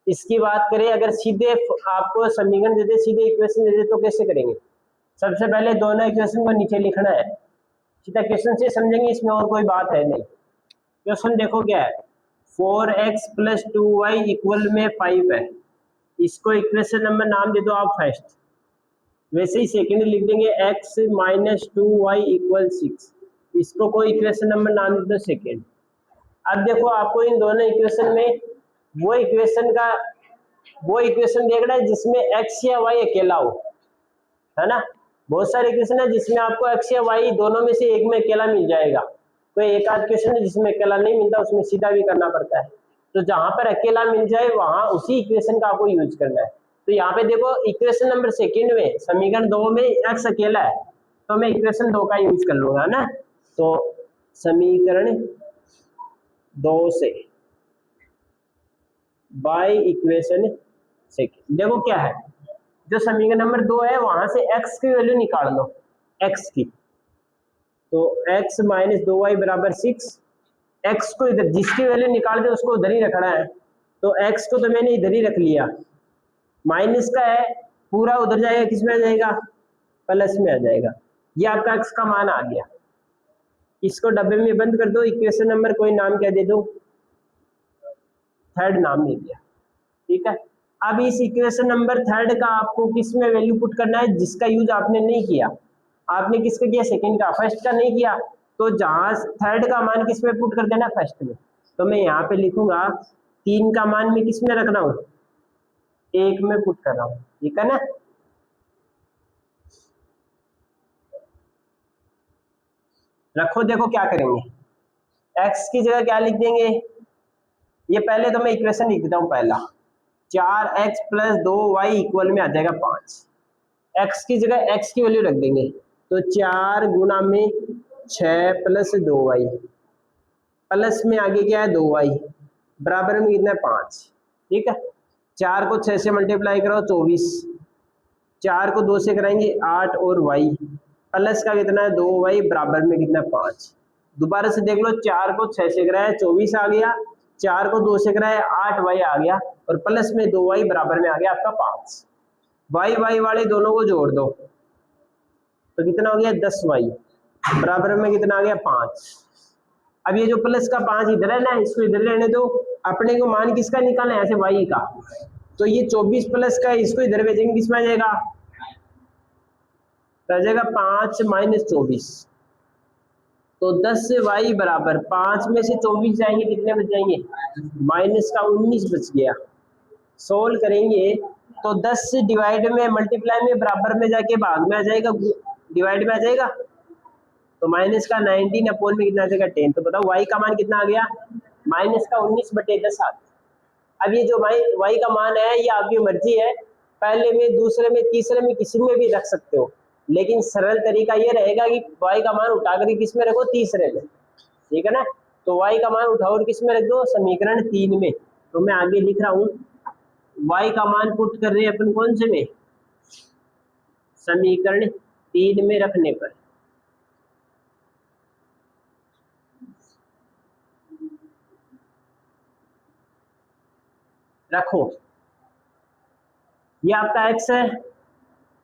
इसकी बात करें, अगर सीधे आपको समीकरण दे दे, सीधे इक्वेशन दे दे, तो कैसे करेंगे? सबसे पहले दोनों इक्वेशन को नीचे लिखना है, सीधा क्वेश्चन से समझेंगे, इसमें और कोई बात है नहीं। क्वेश्चन देखो क्या है, 4x + 2y इक्वल में 5 है, इसको इक्वेशन नंबर नाम दे दो आप फर्स्ट, वैसे ही सेकंड लिख देंगे x - 2y = 6, इसको कोई इक्वेशन नंबर नाम दे दो सेकंड। अब देखो आपको इन दोनों इक्वेशन में वो इक्वेशन देखना है जिसमें x या y अकेला हो, है ना। बहुत सारे इक्वेशन है जिसमें आपको x या y दोनों में से एक में अकेला मिल जाएगा, कोई एक आध क्वेश्चन है जिसमें अकेला नहीं मिलता, उसमें सीधा भी करना पड़ता है। तो जहां पर अकेला मिल जाए वहां उसी इक्वेशन का आपको यूज करना है। तो यहाँ पे देखो इक्वेशन नंबर सेकंड में समीकरण 2 में x अकेला है, तो मैं इक्वेशन 2 का यूज कर लूंगा ना। तो समीकरण 2 से बाय इक्वेशन सेकंड, देखो क्या है, जो समीकरण नंबर 2 है वहां से x की वैल्यू निकाल लो, x की, तो x - 2y = 6, x को इधर जिसकी वैल्यू निकाल दे उसको उधर ही रखना है, तो x को तो मैंने इधर ही रख लिया, माइनस का है पूरा उधर जाएगा, किस में आ जाएगा, प्लस में आ जाएगा। ये आपका x का मान आ गया, इसको डब्बे में बंद कर दो, इक्वेशन नंबर कोई नाम क्या दे दो, थर्ड नाम दे दिया, ठीक है। अब इस इक्वेशन नंबर थर्ड का आपको किस में वैल्यू पुट करना है, जिसका यूज आपने नहीं किया, आपने किसका किया, सेकंड का, फर्स्ट का नहीं किया, तो जहां थर्ड का मान किस में पुट कर देना, फर्स्ट में। तो मैं यहाँ पे लिखूंगा 3 का मान मैं किस में रख रहा हूँ, 1 में पुट कर रहा हूँ, ठीक है ना। रखो, देखो क्या करेंगे, x की जगह क्या लिख देंगे, ये पहले तो मैं इक्वेशन लिख देता हूँ, पहला 4x + 2y इक्वल में आ जाएगा 5, x की जगह x की वैल्यू रख देंगे, तो 4 × 6 + 2y, प्लस में आगे क्या है 2y, बराबर में कितना है 5, ठीक है। 4 को 6 से मल्टीप्लाई करो 24, 4 को 2 से कराएंगे 8 और y, प्लस का कितना है 2y, बराबर में कितना है 5। दोबारा से देख लो, 4 को 6 से कराया 24 आ गया, 4 को 2 से कराया 8y आ गया, और प्लस में 2y, बराबर में आ गया आपका 5। y वाले दोनों को जोड़ दो तो कितना हो गया 10y, बराबर में कितना आ गया 5। अब ये जो प्लस का 5 इधर है ना, इसको इधर रहने दो, अपने को मान किसका निकालना है, ऐसे y का, तो ये 24 प्लस का, इसको इधर भेजेंगे, किसमें आ जाएगा, आ जाएगा 5 - 24, तो 10y बराबर 5 में से 24 जाएंगे, कितने बच जाएंगे, माइनस का 19 बच गया। सोल्व करेंगे तो 10 डिवाइड में, मल्टीप्लाई में, बराबर में जाके भाग में आ जाएगा, डिवाइड में आ जाएगा, तो माइनस का 19 अपॉन में कितना आ जाएगा 10। तो बताओ y का मान कितना आ गया, माइनस का 19/10 आ गया। अब ये जो y का मान है ये आपकी मर्जी है, पहले में, दूसरे में, तीसरे में, किसी में भी रख सकते हो, लेकिन सरल तरीका ये रहेगा कि y का मान उठा कर किस में रखो, तीसरे में, ठीक है ना। तो y का मान उठाओ और किस में रख दो, समीकरण 3 में। तो मैं आगे लिख रहा हूँ, y का मान पुट कर रहे हैं अपन कौन से में, समीकरण 3 में रखने पर, रखो, ये आपका x है,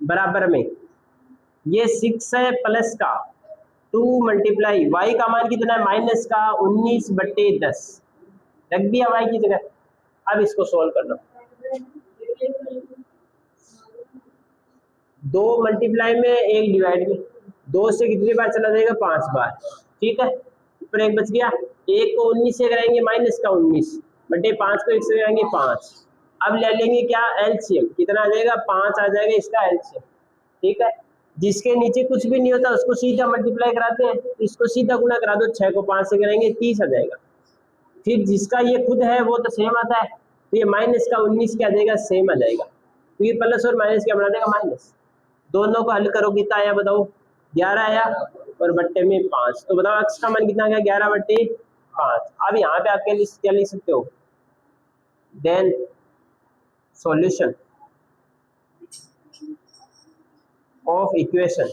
बराबर में ये 6 है, प्लस का 2 मल्टीप्लाई y का मान कितना है, माइनस का 19/10, रख दिया y की जगह। अब इसको सोल्व कर लो, 2 मल्टीप्लाई में 1 डिवाइड में, 2 से कितनी बार चला जाएगा, 5 बार, ठीक है, ऊपर 1 बच गया, 1 को 19 से कराएंगे, माइनस का 19 बटे 5 को 1 से कराएंगे 5। अब ले लेंगे क्या, एलसीएम, कितना आ जाएगा, 5 आ जाएगा इसका एलसीएम, ठीक है। जिसके नीचे कुछ भी नहीं होता उसको सीधा मल्टीप्लाई कराते हैं, इसको सीधा गुना करा दो, 6 को 5 से कराएंगे 30 आ जाएगा। फिर जिसका ये खुद है वो तो सेम आता है, तो ये माइनस का 19 क्या देगा, सेम आ जाएगा, क्योंकि प्लस और माइनस क्या बना देगा, माइनस। दोनों को हल करो, कितना आया बताओ, 11 आया और बट्टे में 5, तो बताओ x का मान कितना आ गया, 11/5। अब यहाँ पे आप क्या लिख सकते हो, then solution of equation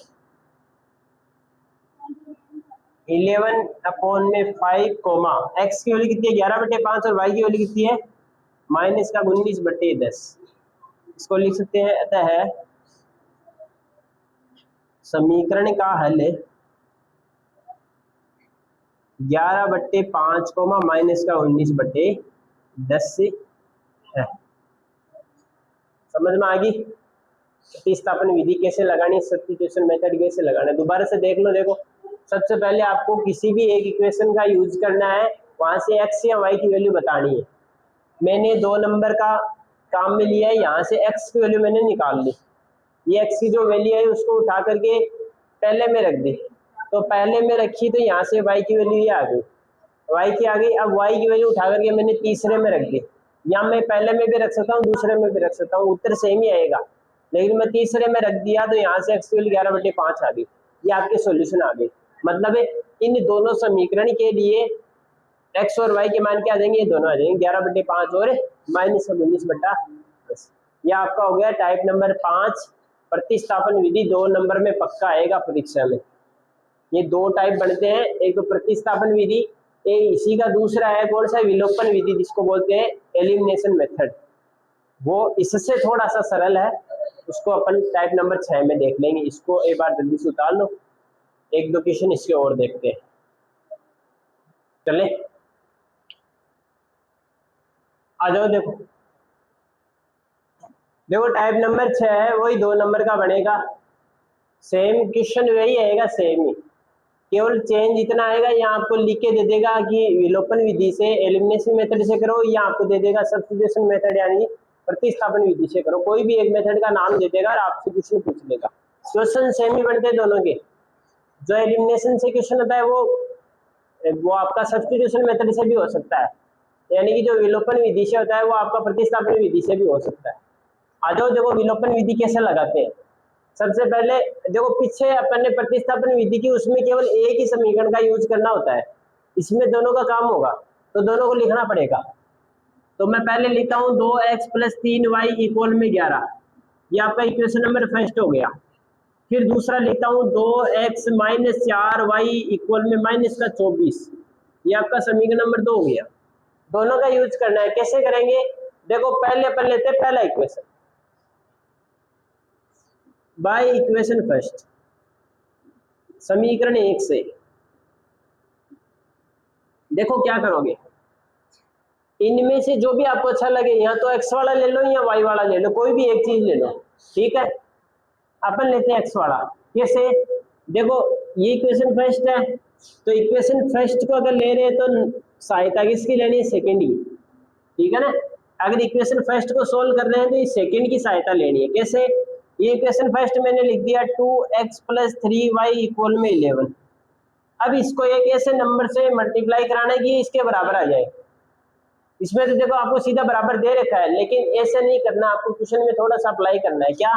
11/5 comma x की वैल्यू कितनी है, 11/5 और y की वैल्यू कितनी है, माइनस का 19/10। इसको लिख सकते हैं, अतः समीकरण का हल 11/5 कोमा माइनस का 19/10 से है। समझ में आ गई, प्रतिस्थापन विधि कैसे लगानी, सब्स्टिट्यूशन मेथड कैसे लगाना है, दोबारा से देख लो। देखो, सबसे पहले आपको किसी भी एक इक्वेशन का यूज करना है, वहां से x या y की वैल्यू बतानी है। मैंने 2 नंबर का काम में लिया है, यहाँ से x की वैल्यू मैंने निकाल ली, ये x की जो वैल्यू है उसको उठा करके पहले में रख दी, तो पहले में रखी तो यहाँ से y की वैल्यू ये आ गई, y की आ गई। अब y की वैल्यू उठा करके मैंने तीसरे में रख दी, या मैं पहले में भी रख सकता हूँ, दूसरे में भी रख सकता हूँ, उत्तर सेम ही आएगा, लेकिन मैं तीसरे में रख दिया तो यहाँ से x की वैल्यू 11/5 आ गई, ये आपके सॉल्यूशन आ गए। मतलब इन दोनों समीकरण के लिए x और y के मान क्या आ जाएंगे, ये दोनों आ जाएंगे 11/5 और माइनस 19/10। ये आपका हो गया टाइप नंबर 5 प्रतिस्थापन विधि, 2 नंबर में पक्का आएगा परीक्षा में। ये 2 टाइप बनते हैं, एक तो प्रतिस्थापन विधि, इसी का दूसरा है कौन सा, विलोपन विधि, जिसको बोलते हैं एलिमिनेशन मेथड। वो इससे थोड़ा सा सरल है, उसको अपन टाइप नंबर 6 में देख लेंगे। इसको एक बार जल्दी से उतार लो, 1-2 क्वेश्चन इसके और देखते हैं, चले आ जाओ। देखो टाइप नंबर 6 है, वही 2 नंबर का बनेगा, सेम क्वेश्चन वही आएगा, सेम ही, केवल चेंज इतना आएगा, यहाँ आपको लिख के दे देगा कि विलोपन विधि से, एलिमिनेशन मेथड से करो, या आपको दे देगा सब्स्टिट्यूशन मेथड यानी प्रतिस्थापन विधि से करो, कोई भी एक मेथड का नाम दे देगा और आपसे क्वेश्चन पूछ लेगा। क्वेश्चन सेम ही बनते हैं दोनों के, जो एलिमिनेशन से क्वेश्चन होता है वो आपका सब्स्टिट्यूशन मेथड से भी हो सकता है, यानी कि जो विलोपन विधि से होता है वो आपका प्रतिस्थापन विधि से भी हो सकता है। आ जाओ, देखो विलोपन विधि कैसे लगाते हैं। सबसे पहले देखो, पीछे अपन ने प्रतिस्थापन विधि की, उसमें केवल एक ही समीकरण का यूज करना होता है, इसमें दोनों का काम होगा, तो दोनों को लिखना पड़ेगा। तो मैं पहले लिखता हूँ 2x + 3y = 11, ये आपका इक्वेशन नंबर फर्स्ट हो गया। फिर दूसरा लिखता हूँ 2x - 4y = -24, ये आपका समीकरण नंबर 2 हो गया। दोनों का यूज करना है, कैसे करेंगे, देखो पहले अपन लेते हैं पहला इक्वेशन, बाय इक्वेशन फर्स्ट, समीकरण 1 से। देखो क्या करोगे, इनमें से जो भी आपको अच्छा लगे, या तो x वाला ले लो या y वाला ले लो, कोई भी एक चीज ले लो, ठीक है। अपन लेते हैं x वाला, कैसे, देखो ये इक्वेशन फर्स्ट है, तो इक्वेशन फर्स्ट को अगर ले रहे हैं तो सहायता किसकी लेनी है, सेकंड की, ठीक है ना। अगर इक्वेशन फर्स्ट को सोल्व कर रहे हैं तो ये सेकंड की सहायता लेनी है। कैसे, ये इक्वेशन फर्स्ट मैंने लिख दिया 2x + 3y = 11। अब इसको एक ऐसे नंबर से मल्टीप्लाई कराना है कि इसके बराबर आ जाए। इसमें तो देखो आपको सीधा बराबर दे रखा है, लेकिन ऐसे नहीं करना, आपको क्वेश्चन में थोड़ा सा अप्लाई करना है। क्या,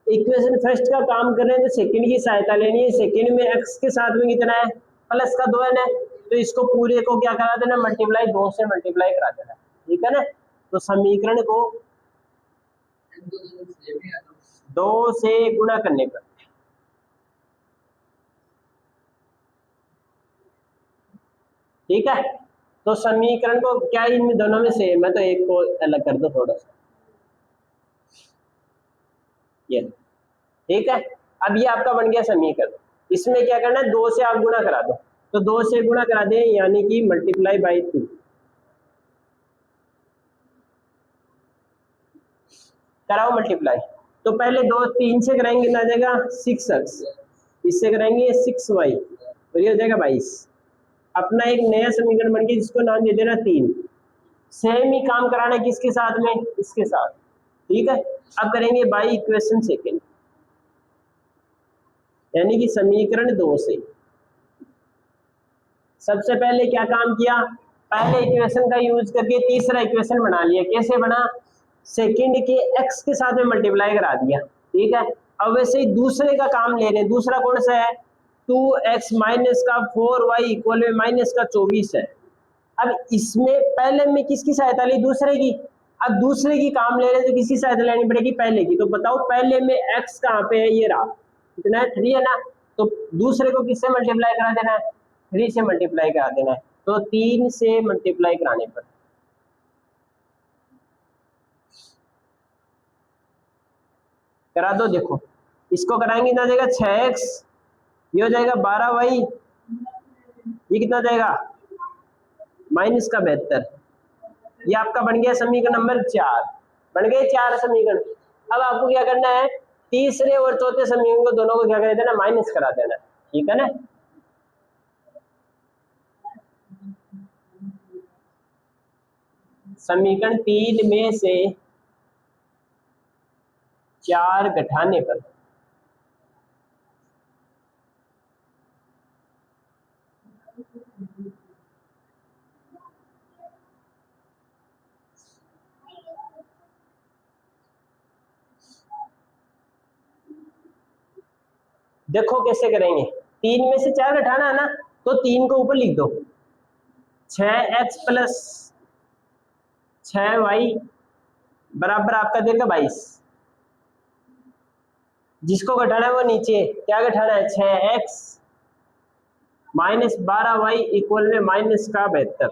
इक्वेशन फर्स्ट का काम कर रहे हैं तो सेकंड की सहायता लेनी है। सेकंड में x के साथ में कितना है, प्लस का 2n है, तो इसको पूरे को क्या करा देना, मल्टीप्लाई 2 से मल्टीप्लाई करा देना, ठीक है ना। तो समीकरण को 2 से गुणा करने पर, ठीक है, तो समीकरण को क्या इन दोनों में सेम है, तो एक को अलग कर दो थोड़ा सा, ये ठीक है। अब ये आपका बन गया समीकरण, इसमें क्या करना है, 2 से आप गुणा करा दो, तो 2 से गुणा करा दें, यानी कि मल्टीप्लाई बाई 2, कराओ मल्टीप्लाई। तो पहले 2 3 से कराएंगे ना जाएगा 6x, इससे कराएंगे 6y, तो ये हो जाएगा 22। अपना एक नया समीकरण बन गया जिसको नाम दे देना 3। सेम ही काम कराना है किसके साथ में, इसके साथ, ठीक है। अब करेंगे बाई इक्वेशन सेकंड, यानी कि समीकरण 2 से। सबसे पहले क्या काम किया, पहले इक्वेशन का यूज करके तीसरा इक्वेशन बना लिया। कैसे बना? सेकंड के x के साथ में मल्टीप्लाई करा दिया, ठीक है। अब वैसे ही दूसरे का काम ले रहे हैं। दूसरा कौन सा है? 2x माइनस का 4y इक्वल में माइनस का 24 है। अब इसमें पहले में किसकी सहायता ली? दूसरे की। अब दूसरे की काम ले रहे तो किसकी सहायता लेनी पड़ेगी? पहले की। तो बताओ पहले में x कहाँ पे है? ये रहा, कितना है? 3 है ना। तो दूसरे को किससे मल्टीप्लाई करा देना है? 3 से मल्टीप्लाई करा देना है। तो 3 से मल्टीप्लाई कराने पर करा दो। देखो इसको कराएंगे ना, जाएगा 6x, ये हो जाएगा 12y, ये कितना जाएगा? माइनस का 72। ये आपका बन गया समीकरण नंबर 4। बन गए 4 समीकरण। अब आपको क्या करना है? तीसरे और चौथे समीकरण को दोनों को क्या कर देना? माइनस करा देना, ठीक है ना। समीकरण 3 में से 4 घटाने पर देखो कैसे करेंगे। 3 में से 4 घटाना है ना, तो 3 को ऊपर लिख दो। 6x प्लस 6y बराबर आपका देगा 22। जिसको घटाना है वो नीचे क्या घटाना है? 6x माइनस 12y इक्वल में माइनस का 72।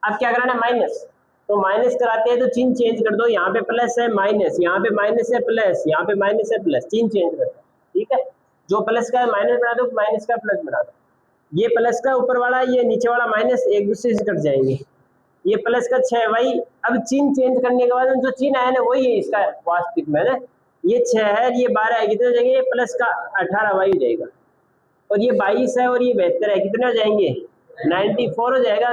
अब क्या कराना है? माइनस। तो माइनस कराते हैं तो चिन्ह चेंज कर दो। यहाँ पे प्लस है माइनस, यहाँ पे माइनस है प्लस, यहाँ पे माइनस है प्लस, चिन्ह चेंज कर दो, ठीक है। जो प्लस का है माइनस बना दो, माइनस का प्लस बना दो। ये प्लस का ऊपर वाला, ये नीचे वाला माइनस एक दूसरे से कट जाएंगे। ये प्लस का 6y। अब चिन्ह चेंज करने के बाद जो चिन्ह आया ना वही है इसका वास्तविक में ना। ये 6 है, ये 12 है, कितने हो जाएंगे? ये प्लस का 18y हो जाएगा। और ये 22 है और ये 72 है, कितने हो जाएंगे? 94 हो जाएगा।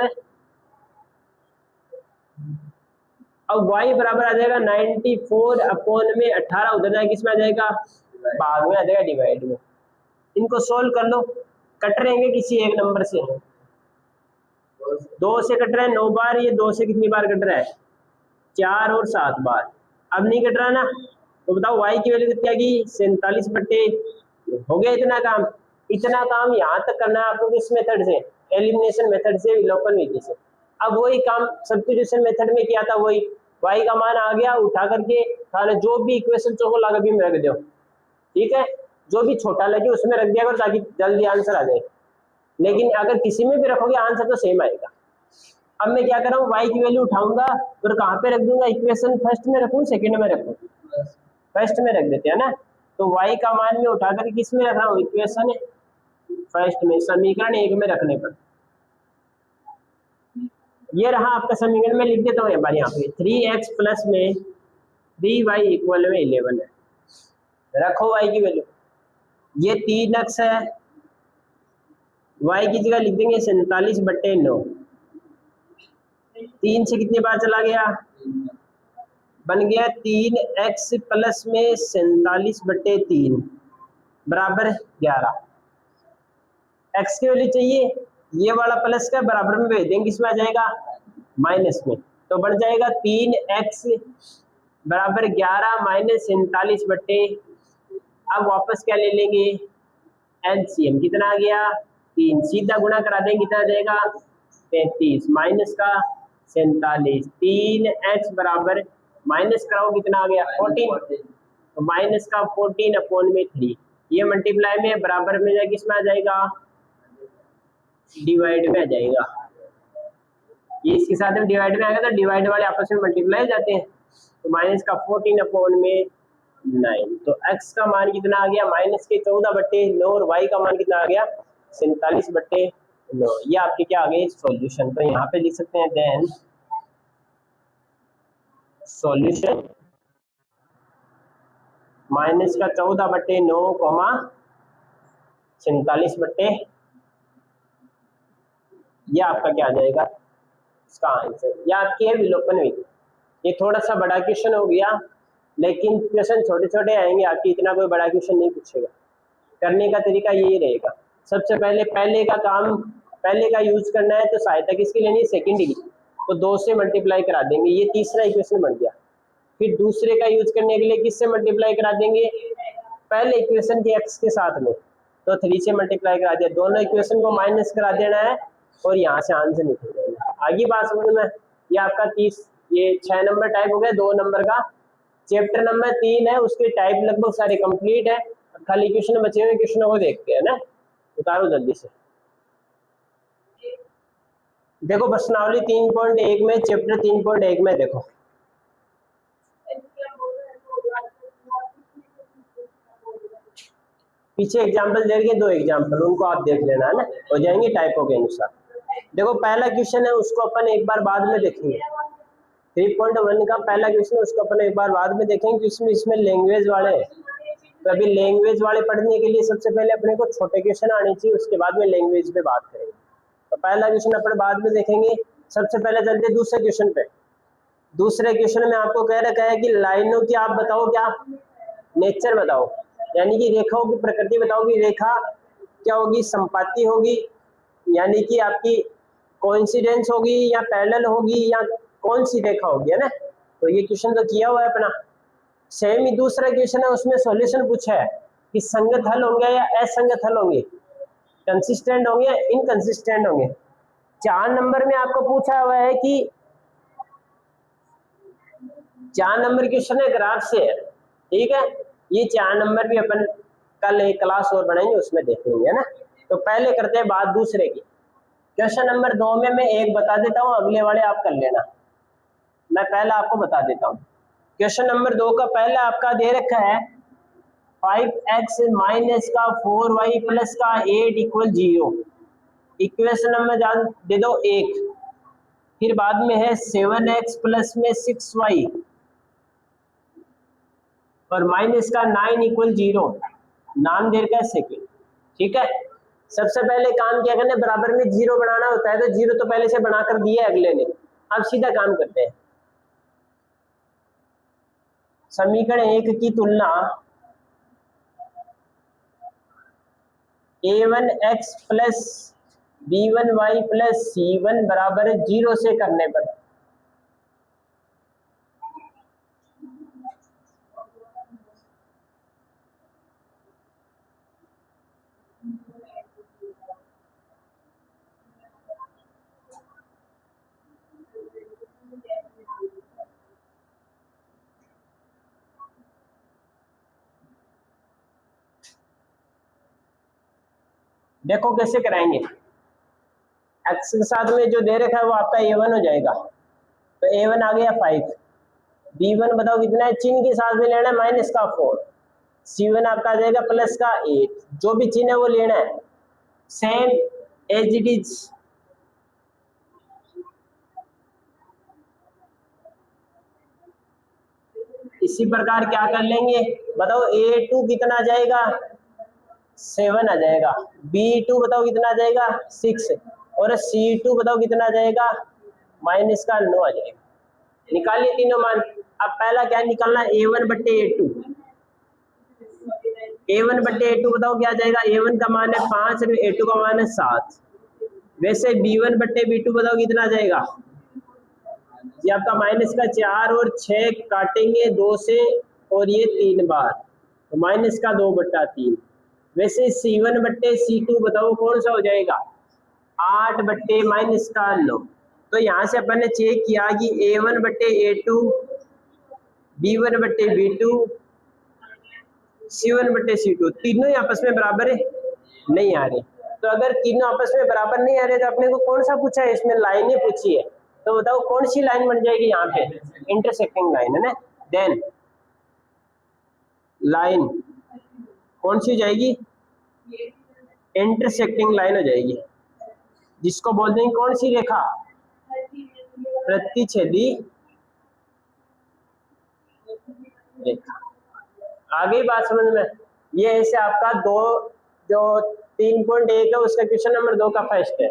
अब y बराबर आ जाएगा 94 अपॉन में 18 उधर जाएगा, किसमें आ जाएगा? भाग में आ जाएगा, डिवाइड में। इनको सोल्व कर लो। कट रहेंगे किसी एक नंबर से, 2 से कट रहा है 9 बार, ये 2 से कितनी बार कट रहा है? 4 और 7 बार। अब नहीं कट रहा ना, तो बताओ y की वैल्यू कितनी आ गई? 47 बटे। हो गया इतना काम। इतना काम यहाँ तक करना है आपको किस मेथड से? एलिमिनेशन मेथड से, विलोपन विधि से। अब वही काम सब्स्टिट्यूशन मेथड में किया था, वही y का मान आ गया, उठा करके खाने जो भी इक्वेशन चोको लगा भी में रख दो, ठीक है। जो भी छोटा लगे उसमें रख दिया करो ताकि जल्दी आंसर आ जाए। लेकिन अगर किसी में भी रखोगे आंसर तो सेम आएगा। अब मैं क्या कर रहा हूँ? y की वैल्यू उठाऊंगा और कहाँ पे रख दूंगा? इक्वेशन फर्स्ट में रखूँ सेकंड में रखूँ? फर्स्ट में रख देते हैं ना। तो y का मान में उठा कर किस में रख रहा हूँ? इक्वेशन फर्स्ट में, समीकरण 1 में रखने पर ये रहा आपका समीकरण। में लिख देता हूँ एक बार यहाँ पे 3x प्लस में 3y इक्वल में 11 है। रखो y की वैल्यू। ये 3x है, y की जगह लिख देंगे 47 बटे 9। 3 से कितनी बार चला गया? बन गया 3x प्लस में 47 बटे 3 बराबर 11। x की वैल्यू चाहिए, ये वाला प्लस का बराबर में भेज देंगे, किसमें आ जाएगा? माइनस में। तो बढ़ जाएगा 3x बराबर 11 माइनस 47 बटे। अब वापस क्या ले लेंगे? एलसीएम कितना आ गया? 3। सीधा गुणा करा देंगे, कितना आ जाएगा? 33 माइनस का 47। 3x बराबर माइनस कराओ, कितना आ गया? 14। तो माइनस का 14 अपॉन में 3। ये मल्टीप्लाई में बराबर में जाए, किसमें आ जाएगा? डिवाइड में आ जाएगा। ये इसके साथ में डिवाइड में आएगा तो डिवाइड वाले आपस में मल्टीप्लाई जाते हैं। तो माइनस का 14 अपॉन में 9। तो x का मान कितना आ गया? माइनस के 14 बटे 9 और y का मान कितना आ गया? 47 बटे 9। ये आपके क्या आ गए? सॉल्यूशन। तो यहाँ पे लिख सकते हैं देन सॉल्यूशन माइनस का 14 बटे 9 कॉमा 47 बटे, ये आपका क्या आ जाएगा? इसका आंसर। ये आपकी है विलोपन विधि। ये थोड़ा सा बड़ा क्वेश्चन हो गया, लेकिन क्वेश्चन छोटे छोटे आएंगे आपकी, इतना कोई बड़ा क्वेश्चन नहीं पूछेगा। करने का तरीका यही रहेगा। सबसे पहले का काम पहले का यूज करना है तो सहायता किसकी लेनी है, सेकेंडरी की, तो 2 से मल्टीप्लाई करा देंगे, ये तीसरा इक्वेशन बन गया। फिर दूसरे का यूज करने के लिए किससे मल्टीप्लाई करा देंगे, पहले इक्वेशन के x के साथ में, तो 3 से मल्टीप्लाई करा दिया, दोनों इक्वेशन को माइनस करा देना है और यहाँ से आंसर निकल जाएगा। आगे बात समझ में, ये आपका 6 नंबर टाइप हो गया, 2 नंबर का चैप्टर नंबर 3 है, उसके टाइप लगभग सारे कंप्लीट है। खाली क्वेश्चन बचे हुए क्वेश्चनों को देखते हैं ना, उतारो जल्दी से। देखो प्रश्नावली 3.1 में, चैप्टर 3.1 में देखो, पीछे एग्जाम्पल दे रही है, 2 एग्जाम्पल, उनको आप देख लेना है ना, हो जाएंगे टाइपों के अनुसार। देखो पहला क्वेश्चन है, उसको अपन एक बार बाद में देखेंगे, 3.1 का पहला क्वेश्चन है, उसको अपन एक बार बाद में देखेंगे, इसमें लैंग्वेज वाले हैं। तो अभी लैंग्वेज वाले पढ़ने के लिए सबसे पहले अपने को छोटे क्वेश्चन आने चाहिए, उसके बाद में लैंग्वेज पे बात करेंगे। तो पहला क्वेश्चन अपन बाद में देखेंगे, सबसे पहले चलते हैं दूसरे क्वेश्चन पे। दूसरे क्वेश्चन में आपको कह रखा है कि लाइनों की आप बताओ क्या नेचर बताओ, यानी कि रेखाओं की प्रकृति बताओ कि रेखा क्या होगी, संपाती होगी, यानी कि आपकी कोइंसिडेंस होगी या पैरेलल होगी या कौन सी रेखा होगी, है ना। तो ये क्वेश्चन तो किया हुआ है अपना। सेम ही दूसरा क्वेश्चन है, उसमें सॉल्यूशन पूछा है कि संगत हल होंगे या असंगत हल होंगे, कंसिस्टेंट होंगे या इनकंसिस्टेंट होंगे। 4 नंबर में आपको पूछा हुआ है कि 4 नंबर क्वेश्चन है ग्राफ से है, ठीक है। ये 4 नंबर भी अपन कल एक क्लास और बनाएंगे, उसमें देखेंगे, है ना। तो पहले करते हैं बात दूसरे की। क्वेश्चन नंबर 2 में मैं एक बता देता हूँ, अगले वाले आप कर लेना, मैं पहला आपको बता देता हूँ। क्वेश्चन नंबर 2 का पहला आपका दे रखा है 5x माइनस का 4y प्लस का 8 इक्वल 0। इक्वेशन नंबर जान दे दो 1, फिर बाद में है 7x प्लस में 6y और माइनस का 9 इक्वल 0, नाम दे रखा है सेकेंड, ठीक है। सबसे पहले काम क्या करना है, बराबर में 0 बनाना होता है, तो 0 तो पहले से बनाकर दिया है अगले ने। अब सीधा काम करते हैं, समीकरण 1 की तुलना a1x plus b1y plus c1 बराबर 0 से करने पर देखो कैसे कराएंगे। x के साथ में जो दे रखा है वो आपका a1 हो जाएगा, तो a1 आ गया 5, b1 बताओ कितना है, चिन्ह के साथ में लेना है माइनस का 4, c1 आपका आ जाएगा प्लस का 8, जो भी चिन्ह है वो लेना है सेम एज इट इज। इसी प्रकार क्या कर लेंगे बताओ, a2 कितना आ जाएगा 7 आ जाएगा, b2 बताओ कितना आ जाएगा 6 और c2 बताओ कितना आ जाएगा माइनस का 9 आ जाएगा। निकालिए तीनों मान। अब पहला क्या निकालना, a1 बट्टे a2, a1 बट्टे a2 बताओ क्या आ जाएगा, a1 का मान है 5 और a2 का मान है 7। वैसे b1 बट्टे b2 बताओ कितना आ जाएगा, ये आपका माइनस का 4 और 6 काटेंगे 2 से और ये 3 बार, तो माइनस का 2 बट्टा 3। वैसे c1 बट्टे c2 बताओ कौन सा हो जाएगा, 8 बट्टे माइनस का 9। तो यहाँ से अपन ने चेक किया कि a1 बट्टे a2, b1 बट्टे b2, c1 बट्टे c2 तीनों ही आपस में बराबर है नहीं आ रहे। तो अगर तीनों आपस में बराबर नहीं आ रहे तो अपने को कौन सा पूछा है, इसमें लाइनें पूछी है, तो बताओ कौन सी लाइन बन जाएगी यहाँ पे, इंटरसेक्टिंग लाइन है ना। देन लाइन कौन सी हो जाएगी, इंटरसेक्टिंग लाइन हो जाएगी, जिसको बोल देंगे कौन सी रेखा, प्रतिच्छेदी रेखा। आगे बात समझ में, ये ऐसे आपका जो 3.1 है उसका क्वेश्चन नंबर 2 का फर्स्ट है।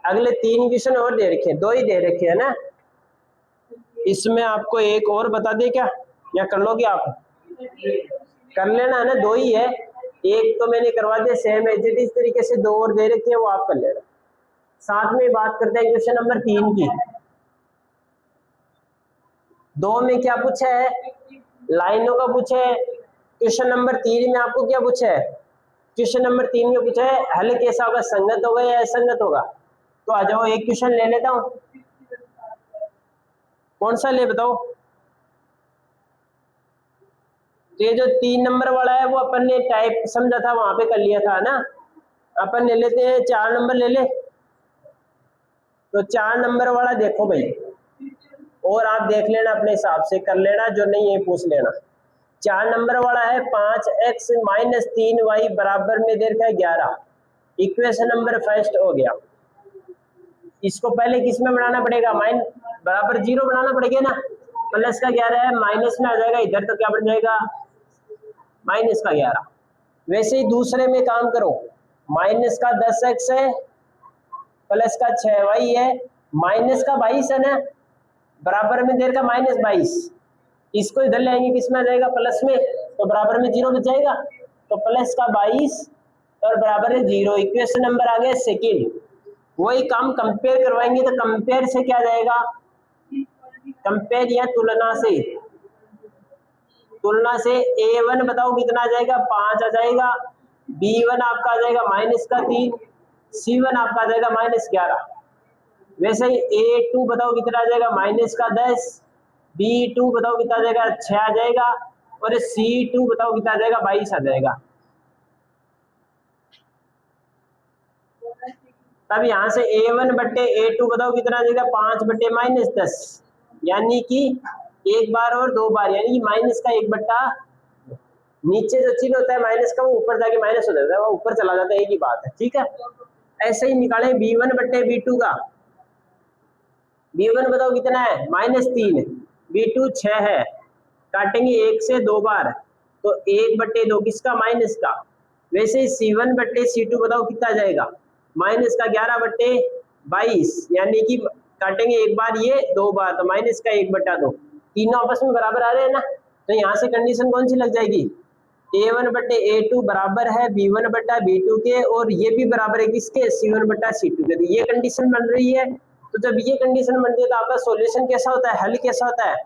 अगले 3 क्वेश्चन और दे रखे हैं, 2 ही दे रखे है ना, इसमें आपको एक और बता दे क्या, या कर लोगे आप, कर लेना है ना, 2 ही है, एक तो मैंने करवा दिया सेम एज इट इज तरीके से, 2 और दे रखे हैं वो आप कर लेना। साथ में बात करते हैं क्वेश्चन नंबर 3 की। 2 में क्या पूछा है, लाइनों का पूछा है। क्वेश्चन नंबर 3 में आपको क्या पूछा है, क्वेश्चन नंबर 3 में पूछा है हल कैसा होगा, संगत होगा या असंगत होगा। तो आ जाओ एक क्वेश्चन ले लेता हूं, कौन सा ले बताओ। तो ये जो 3 नंबर वाला है वो अपन ने टाइप समझा था, वहां पे कर लिया था ना। अपन ले लेते हैं 4 नंबर ले ले। तो 4 नंबर वाला देखो भाई, और आप देख लेना अपने हिसाब से कर लेना, जो नहीं है पूछ लेना। 4 नंबर वाला है 5x माइनस 3y बराबर में दे रखा है 11। इक्वेशन नंबर फर्स्ट हो गया। इसको पहले किस में बनाना पड़ेगा, माइन बराबर 0 बनाना पड़ेगा ना। प्लस का 11 है, माइनस में आ जाएगा इधर, तो क्या बन जाएगा माइनस का 11। वैसे ही दूसरे में काम करो, माइनस का 10x है, प्लस का 6y है, माइनस का 22 है ना, बराबर में देर का माइनस 22। इसको इधर ले आएंगे, किस में आ जाएगा प्लस में, तो बराबर में 0 बच जाएगा। तो प्लस का 22 और बराबर है 0। इक्वेशन नंबर आ गया सेकेंड। वही काम कंपेयर करवाएंगे, तो कंपेयर से क्या जाएगा, कंपेयर या तुलना से, तुलना से a1 बताओ कितना आ जाएगा 5 आ जाएगा, b1 आपका आ जाएगा माइनस का 3, c1 आपका आ जाएगा माइनस 11। वैसे ही a2 बताओ कितना आ जाएगा माइनस का 10, b2 बताओ कितना आ जाएगा 6 आ जाएगा, और c2 बताओ कितना आ जाएगा 22 आ जाएगा। तब यहाँ से a1 बट्टे a2 बताओ कितना आ जाएगा 5 बट्टे माइनस 10, यानी कि एक बार और 2 बार, यानी कि माइनस का 1 बट्टा, नीचे जो चिन्ह होता है माइनस का वो ऊपर जाके माइनस हो जाता है, वो ऊपर चला जाता है, एक ही बात है, ठीक है। ऐसे ही निकाले b1 बट्टे b2 का। b1 बताओ कितना है -3, b2 6 है, काटेंगे 1 से 2 बार, तो 1 बट्टे 2 किसका माइनस का। वैसे ही c1 बट्टे c2 बताओ कितना आ जाएगा माइनस का 11 बट्टे 22, यानी कि काटेंगे एक बार ये 2 बार, तो माइनस का 1 बट्टा 2, तीनों आपस में बराबर आ रहे हैं ना। तो यहाँ से कंडीशन कौन सी लग जाएगी, a1 बट्टे a2 बराबर है b1 बट्टा b2 के, और ये भी बराबर है किसके, c1 बट्टा c2 के। तो ये कंडीशन बन रही है। तो जब ये कंडीशन बनती है तो आपका सॉल्यूशन कैसा होता है, हल कैसा होता है।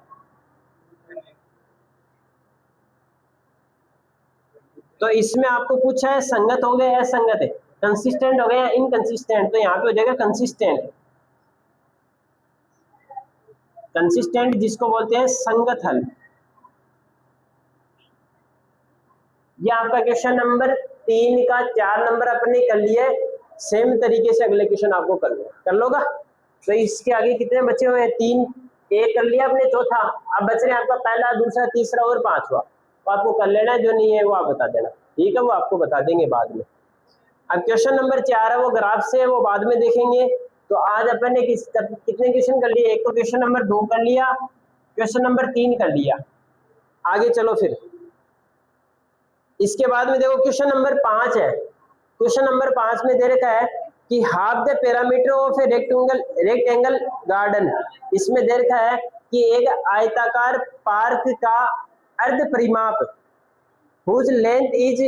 तो इसमें आपको पूछा है संगत हो गया या असंगत है, कंसिस्टेंट हो गया या इनकंसिस्टेंट, तो यहाँ पे हो जाएगा कंसिस्टेंट। कंसिस्टेंट जिसको बोलते हैं संगत हल। ये आपका क्वेश्चन नंबर 3 का 4 नंबर अपने कर लिए। सेम तरीके से अगले क्वेश्चन आपको कर लोगा। तो इसके आगे कितने बचे हुए हैं, 3, एक कर लिया अपने चौथा, अब बच रहे हैं आपका पहला, दूसरा, तीसरा और 5वां। तो आपको कर लेना है, जो नहीं है वो आप बता देना, ठीक है, वो आपको बता देंगे बाद में। अब क्वेश्चन नंबर 4 है वो ग्राफ से है, वो बाद में देखेंगे। तो आज अपन ने कितने क्वेश्चन कर लिए, एक तो क्वेश्चन नंबर 2 कर लिया, क्वेश्चन नंबर 3 कर लिया। आगे चलो फिर, इसके बाद में देखो क्वेश्चन नंबर 5 है। क्वेश्चन नंबर 5 में दे रखा है कि half the parameter of a rectangle garden. इसमें दे रखा है कि एक आयताकार पार्क का अर्ध परिमाप whose length is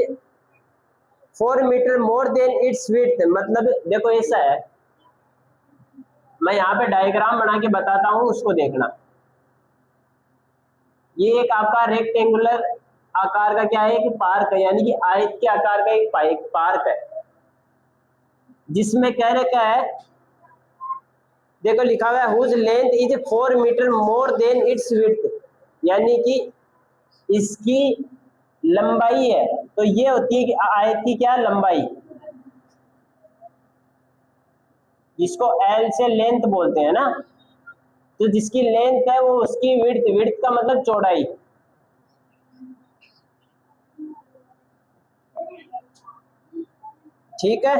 4 metre more than its width. मतलब देखो ऐसा है, मैं यहाँ पे डायग्राम बना के बताता हूँ, उसको देखना। ये एक आपका रेक्टेंगुलर आकार का क्या है कि पार्क है, यानी कि आयत के आकार का एक पार्क है, जिसमें कह रखा है, देखो लिखा हुआ है whose length is 4 metre more than its width, यानी कि इसकी लंबाई है, तो ये होती है कि आयत की क्या लंबाई, जिसको एल से लेंथ बोलते हैं ना। तो जिसकी लेंथ है वो उसकी विड्थ, विड्थ का मतलब चौड़ाई। ठीक है,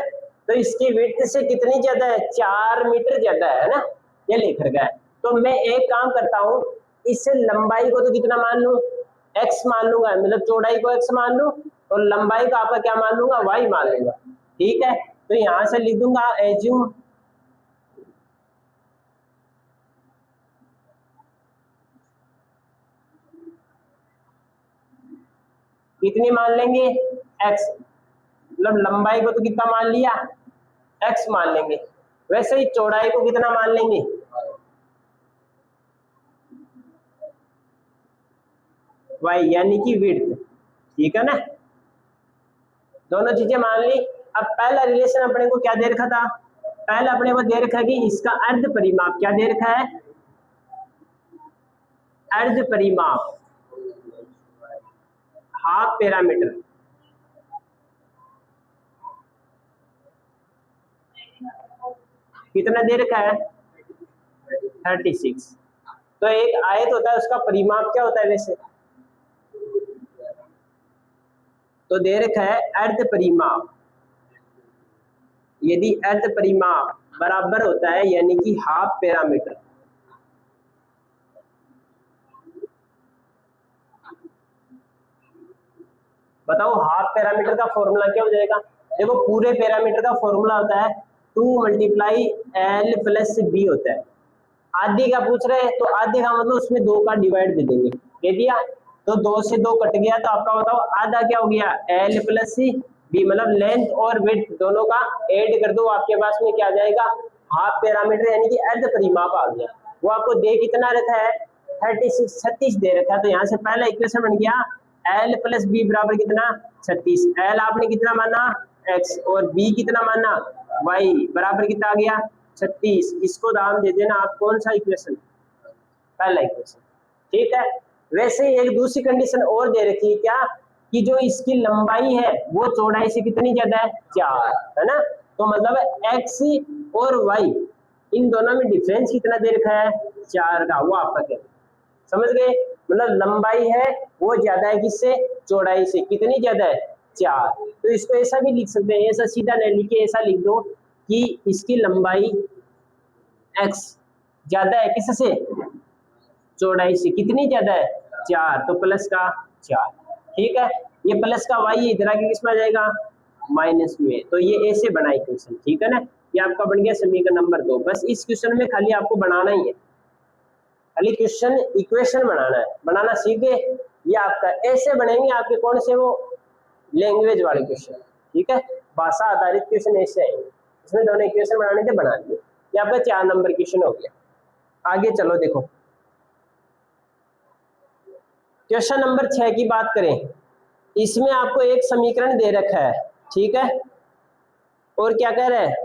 तो इसकी विड्थ से कितनी ज्यादा है, 4 मीटर ज्यादा है ना, ये लिख रखा है। तो मैं एक काम करता हूँ, इससे लंबाई को तो कितना मान लूं, x मान लूंगा, मतलब चौड़ाई को x मान लूं, और लंबाई को आपका क्या मान लूंगा, y मान लूंगा। ठीक है, तो यहां से लिख दूंगा एज्यूम कितनी मान लेंगे, x, मतलब लंबाई को तो कितना मान लिया, x मान लेंगे। वैसे ही चौड़ाई को कितना मान लेंगे, वाई यानी कि विड्थ, ठीक है ना। दोनों चीजें मान ली। अब पहला रिलेशन अपने को क्या दे रखा था, पहला अपने को दे रखा है कि इसका अर्ध परिमाप क्या दे रखा है, अर्ध परिमाप हाफ पैरामीटर, कितना दे रखा है 36। तो एक आयत होता है उसका परिमाप क्या होता है वैसे, तो दे रखा है अर्ध परिमाप, यदि अर्ध परिमाप बराबर होता है यानी कि हाफ पैरामीटर, बताओ हाफ पैरामीटर का फॉर्मूला क्या हो जाएगा। देखो पूरे पैरामीटर का फॉर्मूला होता है 2 मल्टीप्लाई एल प्लस बी होता है। आधे का पूछ रहे हैं तो आधे का मतलब उसमें 2 का डिवाइड दे देंगे, दे दिया तो 2 से 2 कट गया, तो आपका बताओ आधा क्या हो गया एल प्लस बी, मतलब लेंथ और विड्थ दोनों का ऐड कर दो, आपके पास में क्या आ जाएगा हाफ पैरामीटर यानी कि अर्ध परिमाप आ गया। वो आपको दे कितना रखा है 36 दे रखा है, तो यहाँ से पहला इक्वेशन बन गया एल प्लस बी बराबर कितना 36, एल आपने कितना माना x और b कितना माना y, बराबर कितना आ गया 36। इसको दाम दे देना आप कौन सा इक्वेशन, पहला इक्वेशन, ठीक है। वैसे ही एक दूसरी कंडीशन और दे रखी है क्या, कि जो इसकी लंबाई है वो चौड़ाई से कितनी ज्यादा है 4, है ना। तो मतलब x और y इन दोनों में डिफरेंस कितना दे रखा है 4 का, वो आपका क्या समझ गए, मतलब लंबाई है वो ज्यादा है किससे, चौड़ाई से, कितनी ज्यादा है 4। तो इसको ऐसा भी लिख सकते हैं, ऐसा सीधा नहीं लिखे, ऐसा लिख दो कि इसकी लंबाई x ज्यादा है किससे, चौड़ाई से, कितनी ज्यादा है 4, तो प्लस का 4, ठीक है। ये प्लस का y इधर आके किस में आ जाएगा माइनस में, तो ये ऐसे बना इक्वेशन, ठीक है ना। ये आपका बन गया समीकरण नंबर 2। बस इस क्वेश्चन में खाली आपको बनाना ही है, खाली क्वेश्चन इक्वेशन बनाना है, बनाना सीख गए। ये आपका ऐसे बनेंगे आपके कौन से वो लैंग्वेज वाले क्वेश्चन, ठीक है, भाषा आधारित क्वेश्चन ऐसे आएंगे, इसमें दोनों इक्वेशन बनाने थे, बना दिए। ये आपका 4 नंबर क्वेश्चन हो गया। आगे चलो देखो क्वेश्चन नंबर 6 की बात करें, इसमें आपको एक समीकरण दे रखा है, ठीक है, और क्या कह रहे हैं,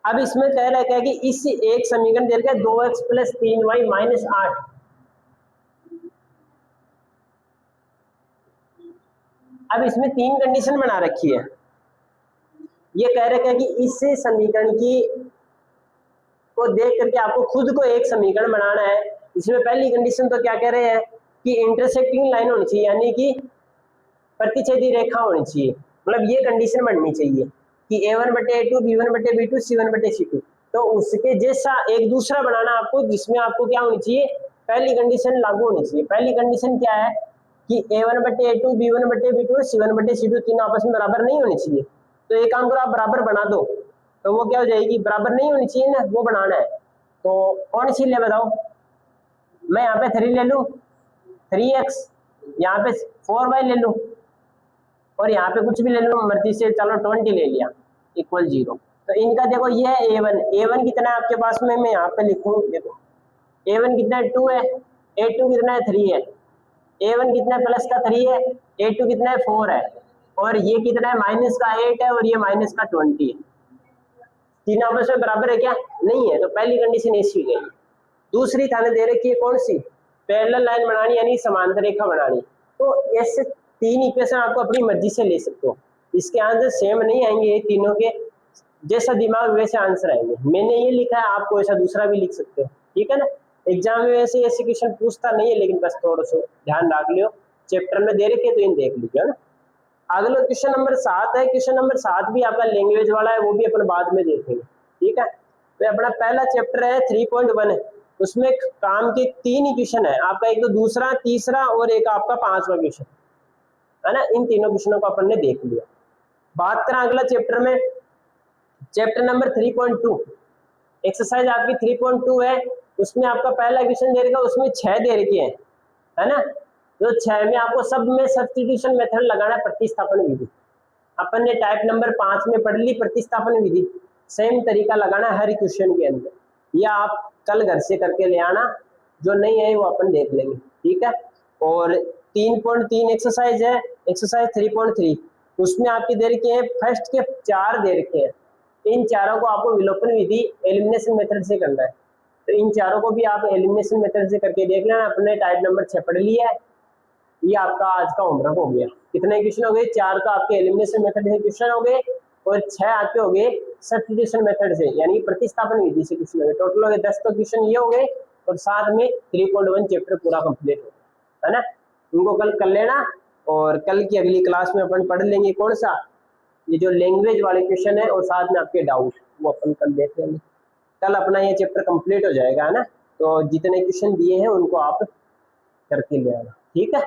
अब इसमें कह रहा है कि इस एक समीकरण दे रखा है 2x प्लस 3y माइनस 8, अब इसमें 3 कंडीशन बना रखी है। ये कह रखा है कि इस समीकरण की को देख करके आपको खुद को एक समीकरण बनाना है। इसमें पहली कंडीशन तो क्या कह रहे हैं कि इंटरसेक्टिंग लाइन होनी चाहिए, यानी कि प्रतिच्छेदी रेखा होनी चाहिए, मतलब ये कंडीशन बननी चाहिए कि a1 बटे a2 b1 बटे b2 c1 बटे c2। तो उसके जैसा एक दूसरा बनाना आपको, जिसमें आपको क्या होनी चाहिए, पहली कंडीशन लागू होनी चाहिए। पहली कंडीशन क्या है कि a1 बटे a2 b1 बटे b2 c1 बटे c2 तीनों आपस में बराबर नहीं होनी चाहिए। तो एक काम करो आप बराबर बना दो, तो वो क्या हो जाएगी, बराबर नहीं होनी चाहिए ना, वो बनाना है। तो कौन सी ले बताओ, मैं यहाँ पे 3 ले लूँ 3x, यहाँ पे 4y ले लूँ, और यहाँ पे कुछ भी ले लो मर्जी से, चलो 20 ले लिया इक्वल 0। तो इनका देखो ये है a1 कितना है आपके पास में, मैं यहाँ पे लिखूँ, देखो a1 कितना है 2 है, a2 कितना है 3 है, a1 कितना है प्लस का 3 है, a2 कितना है 4 है, और ये कितना है माइनस का 8 है, और ये माइनस का 20 है। तीन आपस में बराबर है क्या, नहीं है, तो पहली कंडीशन ऐसी गई। दूसरी थाने दे रखी है कौन सी, पैरेलल लाइन बनानी यानी समांतर रेखा बनानी। तो ऐसे 3 इक्वेशन आपको अपनी मर्जी से ले सकते हो, इसके आंसर सेम नहीं आएंगे, तीनों के जैसा दिमाग वैसे आंसर आएंगे। मैंने ये लिखा है, आपको ऐसा दूसरा भी लिख सकते हो, ठीक है ना। एग्जाम में वैसे ऐसे क्वेश्चन पूछता नहीं है, लेकिन बस थोड़ा सा ध्यान रख लियो, चैप्टर में दे रखे तो इन देख लीजिए ना। अगला क्वेश्चन नंबर 7 है, क्वेश्चन नंबर 7 भी आपका लैंग्वेज वाला है, वो भी अपन बाद में देखेंगे, ठीक है। तो अपना पहला चैप्टर है 3.1 है, उसमें काम के 3 इक्वेशन है आपका, एक तो दूसरा, तीसरा और एक आपका 5वां क्वेश्चन है ना। इन तीनों क्वेश्चनों को अपन ने देख लिया। बात करें अगला चैप्टर में, चैप्टर नंबर 3.2 एक्सरसाइज आपकी 3.2 है, उसमें आपका पहला क्वेश्चन दे रखा है, उसमें 6 दे रखे हैं, है ना। जो 6 में आपको सब में सब्स्टिट्यूशन मेथड लगाना है, प्रतिस्थापन विधि, अपन ने टाइप नंबर 5 में पढ़ ली प्रतिस्थापन विधि, सेम तरीका लगाना हर क्वेश्चन के अंदर, या आप कल घर से करके ले आना, जो नहीं है वो अपन देख लेंगे, ठीक है। और 3.3 एक्सरसाइज है, एक्सरसाइज 3.3, उसमें आपकी दे रखे हैं फर्स्ट के 4 दे रखे हैं, इन चारों को आपको विलोपन विधि एलिमिनेशन मेथड से करना है, तो इन चारों को भी आप एलिमिनेशन मेथड से करके देख लेना। अपने टाइप नंबर 6 पढ़ लिया है, ये आपका आज का होमवर्क हो गया। कितने क्वेश्चन हो गए? 4 तो आपके एलिमिनेशन मेथड से क्वेश्चन हो गए और 6 आपके हो गए सब्स्टिट्यूशन मेथड से, यानी प्रतिस्थापन विधि से क्वेश्चन हो गए। टोटल हो गए 10 तो क्वेश्चन ये हो गए और साथ में 3.1 चैप्टर पूरा कंप्लीट हो गया, है ना। उनको कल कर लेना और कल की अगली क्लास में अपन पढ़ लेंगे कौन सा, ये जो लैंग्वेज वाले क्वेश्चन है और साथ में आपके डाउट, वो अपन कल देख लेंगे। कल अपना ये चैप्टर कंप्लीट हो जाएगा, है ना। तो जितने क्वेश्चन दिए हैं उनको आप करके ले आना, ठीक है।